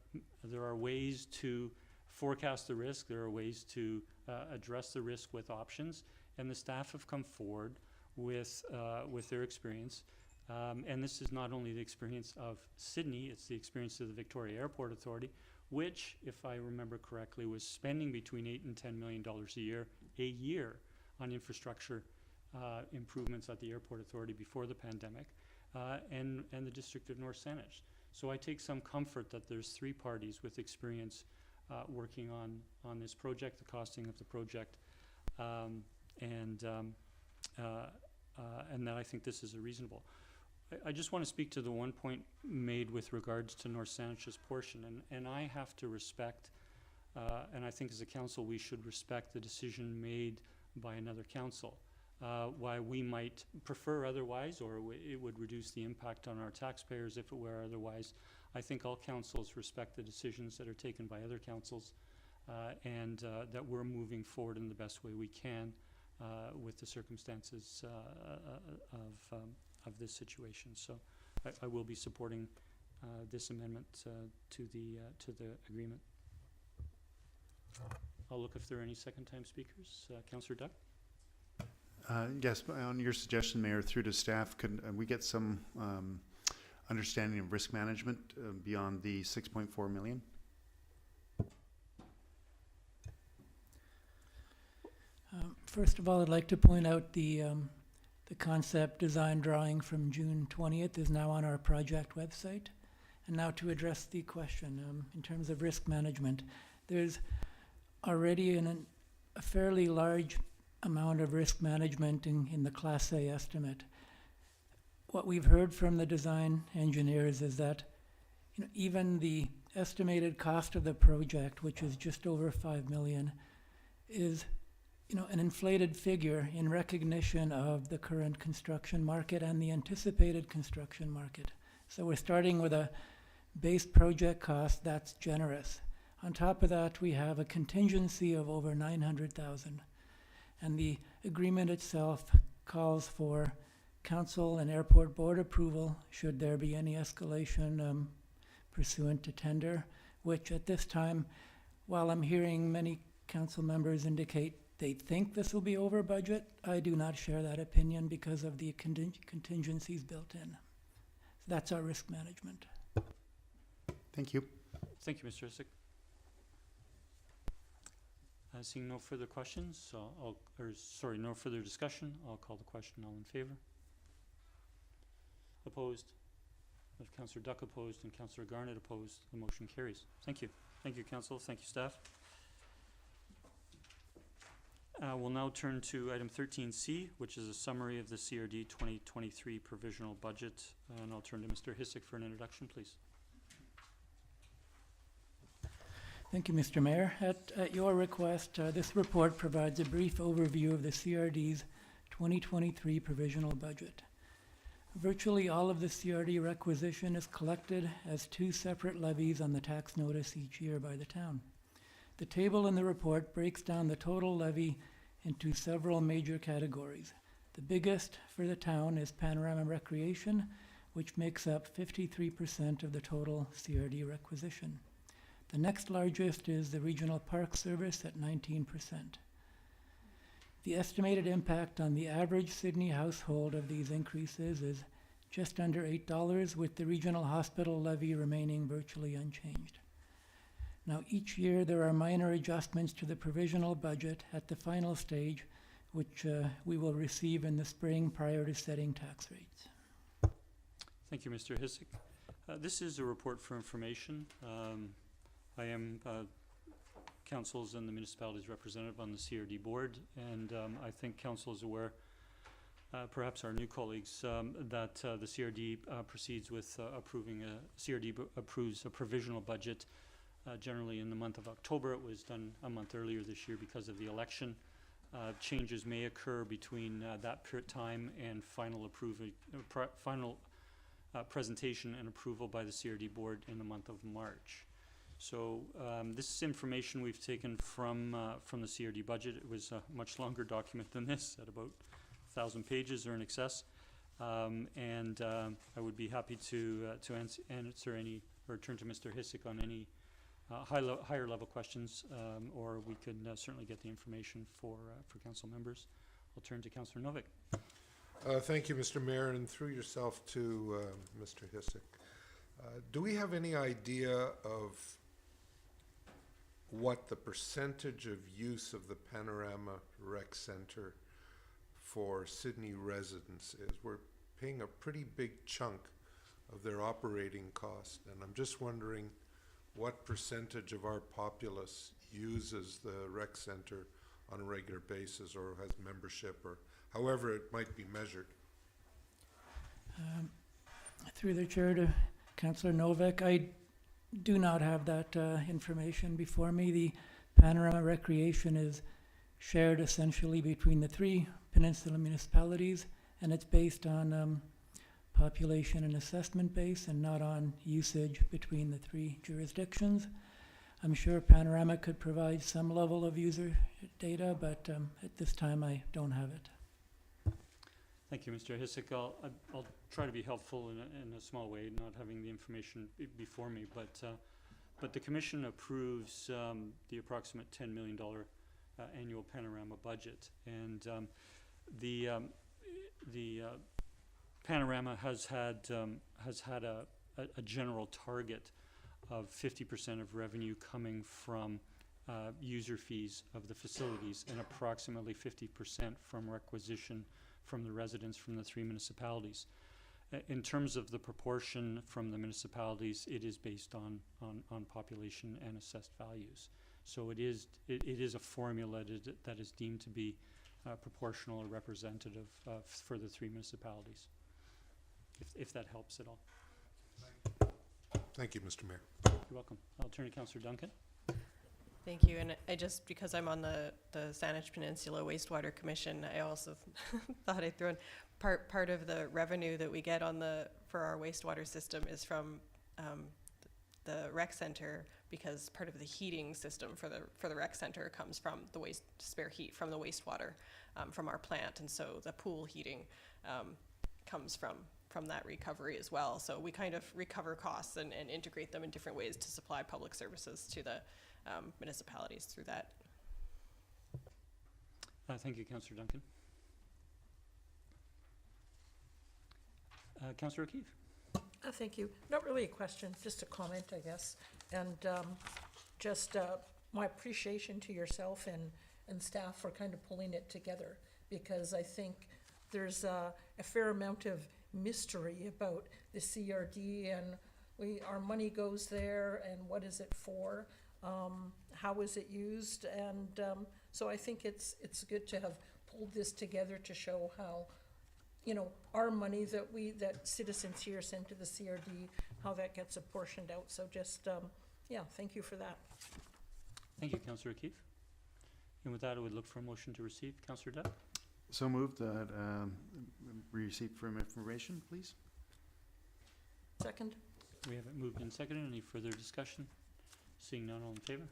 are ways to forecast the risk. There are ways to address the risk with options, and the staff have come forward with their experience, and this is not only the experience of Sydney, it's the experience of the Victoria Airport Authority, which, if I remember correctly, was spending between $8 and $10 million a year on infrastructure improvements at the Airport Authority before the pandemic, and the District of North Saanich. So I take some comfort that there's three parties with experience working on this project, the costing of the project, and that I think this is reasonable. I just want to speak to the one point made with regards to North Saanich's portion, and I have to respect, and I think as a council we should respect the decision made by another council. Why we might prefer otherwise, or it would reduce the impact on our taxpayers if it were otherwise. I think all councils respect the decisions that are taken by other councils, and that we're moving forward in the best way we can with the circumstances of this situation. So I will be supporting this amendment to the agreement. I'll look if there are any second-time speakers. Councillor Duck? Yes, on your suggestion, Mayor, through to staff, could we get some understanding of risk management beyond the $6.4 million? First of all, I'd like to point out the concept design drawing from June 20th is now on our project website. And now to address the question, in terms of risk management, there's already a fairly large amount of risk management in the Class A estimate. What we've heard from the design engineers is that even the estimated cost of the project, which is just over $5 million, is an inflated figure in recognition of the current construction market and the anticipated construction market. So we're starting with a base project cost that's generous. On top of that, we have a contingency of over $900,000. And the agreement itself calls for council and airport board approval should there be any escalation pursuant to tender, which at this time, while I'm hearing many council members indicate they think this will be over budget. I do not share that opinion because of the contingencies built in. That's our risk management. Thank you. Thank you, Mr. Hissick. Seeing no further questions, so no further discussion, I'll call the question. All in favor? Opposed? With Councillor Duck opposed and Councillor Garnett opposed, the motion carries. Thank you. Thank you, Council. Thank you, staff. We'll now turn to item 13C, which is a summary of the CRD 2023 provisional budget. And I'll turn to Mr. Hissick for an introduction, please. Thank you, Mr. Mayor. At your request, this report provides a brief overview of the CRD's 2023 provisional budget. Virtually all of the CRD requisition is collected as two separate levies on the tax notice each year by the town. The table in the report breaks down the total levy into several major categories. The biggest for the town is Panorama Recreation, which makes up 53% of the total CRD requisition. The next largest is the Regional Park Service at 19%. The estimated impact on the average Sydney household of these increases is just under $8, with the regional hospital levy remaining virtually unchanged. Now, each year there are minor adjustments to the provisional budget at the final stage, which we will receive in the spring prior to setting tax rates. Thank you, Mr. Hissick. This is a report for information. I am council's and the municipality's representative on the CRD board, and I think council is aware, perhaps our new colleagues, that the CRD proceeds with CRD approves a provisional budget generally in the month of October. It was done a month earlier this year because of the election. Changes may occur between that time and final presentation and approval by the CRD board in the month of March. So this is information we've taken from the CRD budget. It was a much longer document than this, at about 1,000 pages or in excess. I would be happy to answer any, or turn to Mr. Hissick on any higher level questions, or we could certainly get the information for council members. I'll turn to Councillor Novick. Thank you, Mr. Mayor, and through yourself to Mr. Hissick. Do we have any idea of what the percentage of use of the Panorama Rec Center for Sydney residents is? We're paying a pretty big chunk of their operating cost, and I'm just wondering what percentage of our populace uses the rec center on a regular basis or has membership, or however it might be measured. Through the chair to Councillor Novick, I do not have that information before me. The Panorama Recreation is shared essentially between the three Peninsula municipalities, and it's based on population and assessment base and not on usage between the three jurisdictions. I'm sure Panorama could provide some level of user data, but at this time I don't have it. Thank you, Mr. Hissick. I'll try to be helpful in a small way, not having the information before me, but the Commission approves the approximate $10 million annual Panorama budget, and the Panorama has had a general target of 50% of revenue coming from user fees of the facilities and approximately 50% from requisition from the residents from the three municipalities. In terms of the proportion from the municipalities, it is based on population and assessed values. So it is a formula that is deemed to be proportional or representative for the three municipalities, if that helps at all. Thank you, Mr. Mayor. You're welcome. I'll turn to Councillor Duncan. Thank you, and I just, because I'm on the Saanich Peninsula Wastewater Commission, I also thought I'd throw in part of the revenue that we get for our wastewater system is from the rec center, because part of the heating system for the rec center comes from the spare heat from the wastewater from our plant, and so the pool heating comes from that recovery as well. So we kind of recover costs and integrate them in different ways to supply public services to the municipalities through that. Thank you, Councillor Duncan. Councillor O'Keefe. Thank you. Not really a question, just a comment, I guess. And just my appreciation to yourself and staff for kind of pulling it together, because I think there's a fair amount of mystery about the CRD, and our money goes there, and what is it for? How is it used? And so I think it's good to have pulled this together to show how, you know, our money that citizens here send to the CRD, how that gets apportioned out. So just, yeah, thank you for that. Thank you, Councillor O'Keefe. And with that, I would look for a motion to receive. Councillor Duck. So moved that we receive firm information, please. Second. We have it moved and seconded. Any further discussion? Seeing none, all in favor?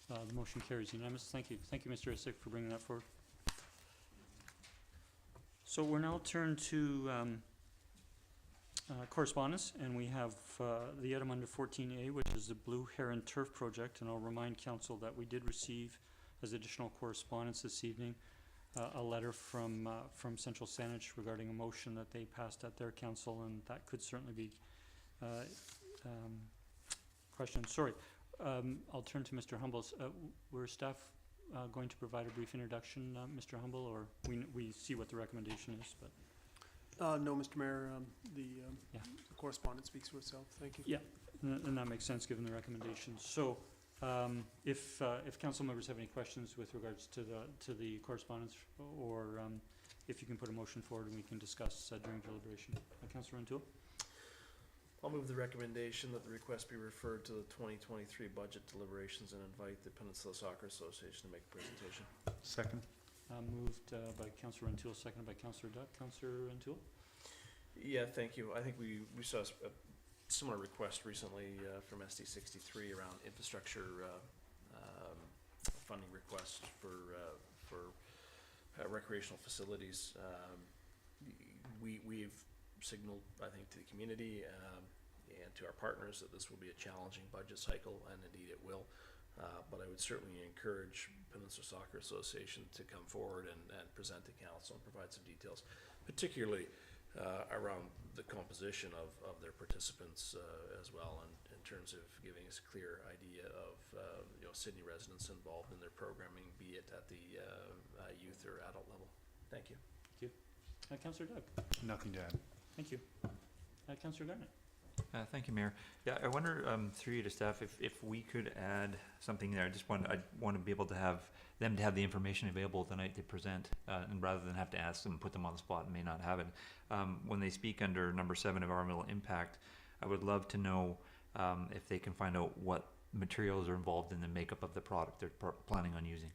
The motion carries unanimous. Thank you. Thank you, Mr. Isick, for bringing that forward. So we're now turned to correspondence, and we have the item under 14A, which is the Blue Heron Turf Project. And I'll remind Council that we did receive, as additional correspondence this evening, a letter from Central Saanich regarding a motion that they passed at their council, and that could certainly be questioned. Sorry, I'll turn to Mr. Humbles. Were staff going to provide a brief introduction, Mr. Humble, or we see what the recommendation is, but? No, Mr. Mayor, the correspondence speaks for itself. Thank you. Yeah, and that makes sense given the recommendations. So, if council members have any questions with regards to the correspondence, or if you can put a motion forward and we can discuss during deliberation. Councillor O'Toole. I'll move the recommendation that the request be referred to the 2023 budget deliberations and invite the Peninsula Soccer Association to make a presentation. Second. Moved by Councillor O'Toole, seconded by Councillor Duck. Councillor O'Toole. Yeah, thank you. I think we saw a similar request recently from SD 63 around infrastructure funding requests for recreational facilities. We've signaled, I think, to the community and to our partners that this will be a challenging budget cycle, and indeed it will. But I would certainly encourage Peninsula Soccer Association to come forward and present to council and provide some details, particularly around the composition of their participants as well, and in terms of giving us a clear idea of Sydney residents involved in their programming, be it at the youth or adult level. Thank you. Thank you. Councillor Doug. Nothing to add. Thank you. Councillor Garnett. Thank you, Mayor. Yeah, I wonder through you to staff if we could add something there. I want to be able to have them to have the information available the night they present, and rather than have to ask them, put them on the spot and may not have it. When they speak under number 7, environmental impact, I would love to know if they can find out what materials are involved in the makeup of the product they're planning on using.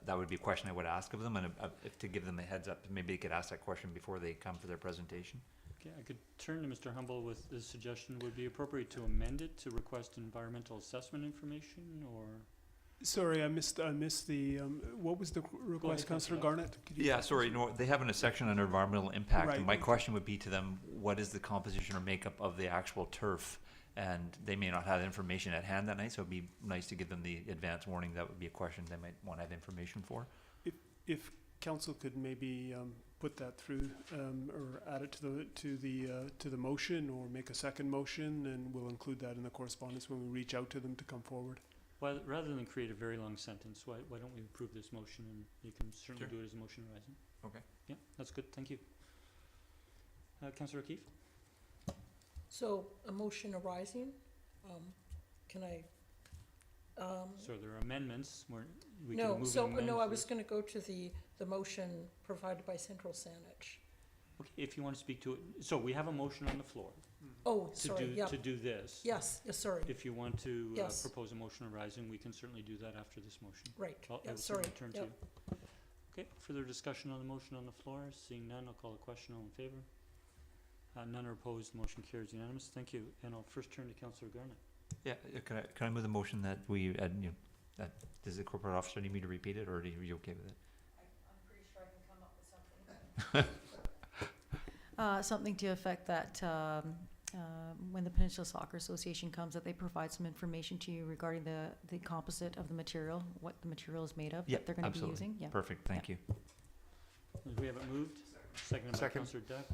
That would be a question I would ask of them, and if to give them a heads up, maybe they could ask that question before they come for their presentation. Okay, I could turn to Mr. Humble with the suggestion. Would it be appropriate to amend it to request environmental assessment information, or? Sorry, I missed the, what was the request, Councillor Garnett? Yeah, sorry, no, they have a section under environmental impact, Right. and my question would be to them, what is the composition or makeup of the actual turf? And they may not have information at hand that night, so it'd be nice to give them the advance warning. That would be a question they might want to have information for. If council could maybe put that through, or add it to the motion, or make a second motion, and we'll include that in the correspondence when we reach out to them to come forward. Well, rather than create a very long sentence, why don't we approve this motion, and you can certainly do it as a motion arising. Okay. Yeah, that's good. Thank you. Councillor O'Keefe. So a motion arising, can I? So there are amendments where we can No, move so, and amend no, I this. was gonna go to the motion provided by Central Saanich. Okay, if you want to speak to it. So we have a motion on the floor. Oh, sorry, yeah. To do this. Yes, sorry. If you want to Yes. propose a motion arising, we can certainly do that after this motion. Right, I yeah, will sorry, certainly turn to yep. you. Okay, further discussion on the motion on the floor. Seeing none, I'll call a question. All in favor? None are opposed. Motion carries unanimous. Thank you. And I'll first turn to Councillor Garnett. Yeah, can I move the motion that we add, that, does the corporate officer need me to repeat it, or are you okay with it? I'm pretty sure I can come up with something. Something to affect that when the Peninsula Soccer Association comes, that they provide some information to you regarding the composite of the material, what the material is made of, Yeah, that they're going to be absolutely. using. Yeah. Perfect, thank you. We have it moved, seconded by Second. Councillor Duck.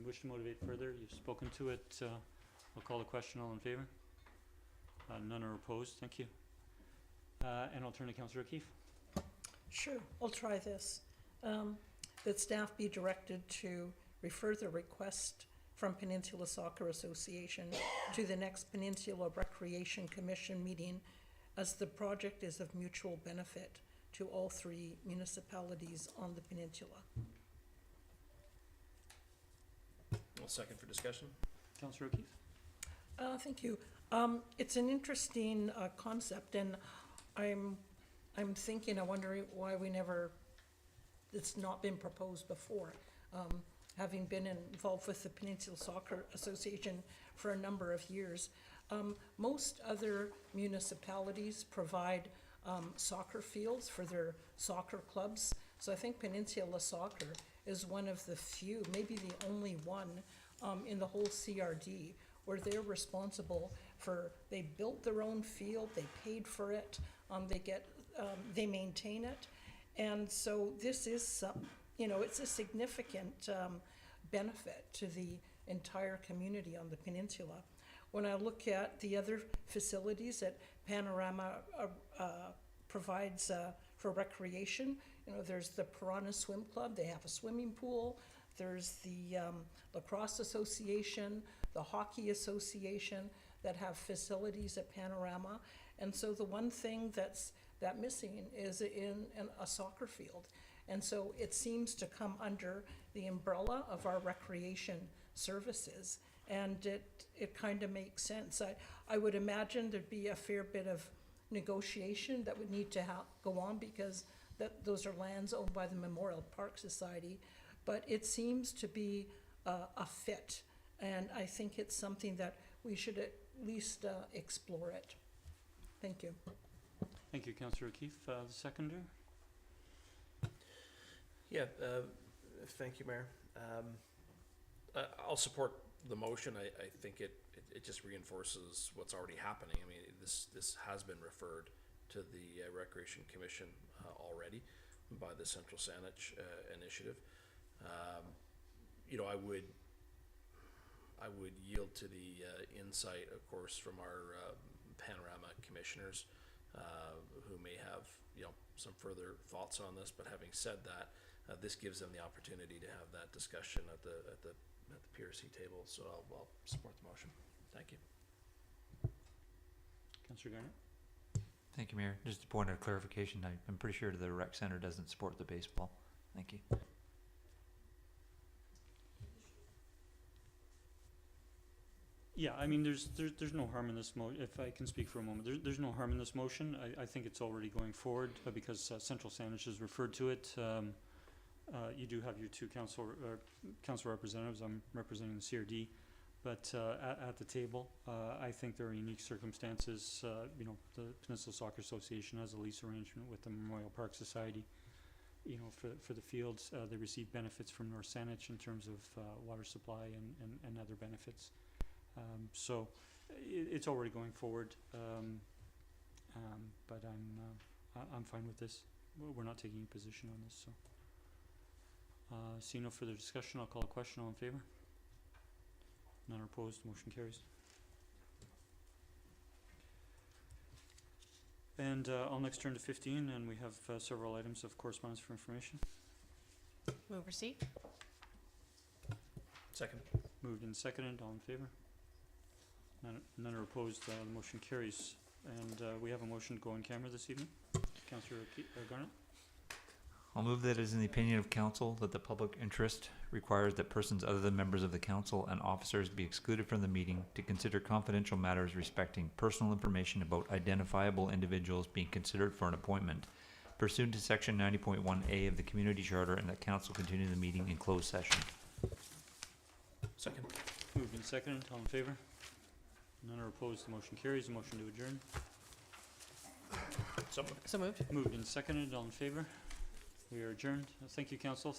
Wish to motivate further, you've spoken to it. I'll call the question, all in favor? None are opposed, thank you. And I'll turn to Councillor O'Keefe. Sure, I'll try this. That staff be directed to refer the request from Peninsula Soccer Association to the next Peninsula Recreation Commission meeting, as the project is of mutual benefit to all three municipalities on the peninsula. Well, second for discussion. Councillor O'Keefe? Thank you. It's an interesting concept, and I'm thinking, I'm wondering why it's not been proposed before. Having been involved with the Peninsula Soccer Association for a number of years, most other municipalities provide soccer fields for their soccer clubs. So I think Peninsula Soccer is one of the few, maybe the only one in the whole CRD where they're responsible for, they built their own field, they paid for it, they maintain it. And so this is, it's a significant benefit to the entire community on the peninsula. When I look at the other facilities that Panorama provides for recreation, there's the Piranha Swim Club, they have a swimming pool, there's the Lacrosse Association, the Hockey Association that have facilities at Panorama. And so the one thing that's missing is in a soccer field. And so it seems to come under the umbrella of our recreation services. And it kind of makes sense. I would imagine there'd be a fair bit of negotiation that would need to go on, because those are lands owned by the Memorial Park Society. But it seems to be a fit. And I think it's something that we should at least explore it. Thank you. Thank you, Councillor O'Keefe. The seconder? Yeah, thank you, Mayor. I'll support the motion. I think it just reinforces what's already happening. I mean, this has been referred to the Recreation Commission already by the Central Saanich initiative. I would yield to the insight, of course, from our Panorama commissioners who may have some further thoughts on this. But having said that, this gives them the opportunity to have that discussion at the PRC table. So I'll support the motion. Thank you. Councillor Garnett? Thank you, Mayor. Just a point of clarification, I'm pretty sure the rec center doesn't support the baseball. Thank you. Yeah, I mean, there's no harm in this if I can speak for a moment, there's no harm in this motion. I think it's already going forward because Central Saanich has referred to it. You do have your two council representatives. I'm representing the CRD, but at the table, I think there are unique circumstances. The Peninsula Soccer Association has a lease arrangement with the Memorial Park Society. For the fields, they receive benefits from North Saanich in terms of water supply and other benefits. So it's already going forward, but I'm fine with this. We're not taking a position on this. So, seeing no further discussion, I'll call a question. All in favor? None are opposed. Motion carries. And I'll next turn to 15, and we have several items of correspondence for information. Move receipt. Second. Moved and seconded. All in favor? None are opposed. The motion carries. And we have a motion to go in camera this evening. Councillor Garnett? I'll move that it is in the opinion of council that the public interest requires that persons other than members of the council and officers be excluded from the meeting to consider confidential matters respecting personal information about identifiable individuals being considered for an appointment pursuant to section 90.1A of the community charter, and that council continue the meeting in closed session. Second. Moved and seconded. All in favor? None are opposed. The motion carries. The motion to adjourn. So moved. Moved and seconded. All in favor? We are adjourned. Thank you, council.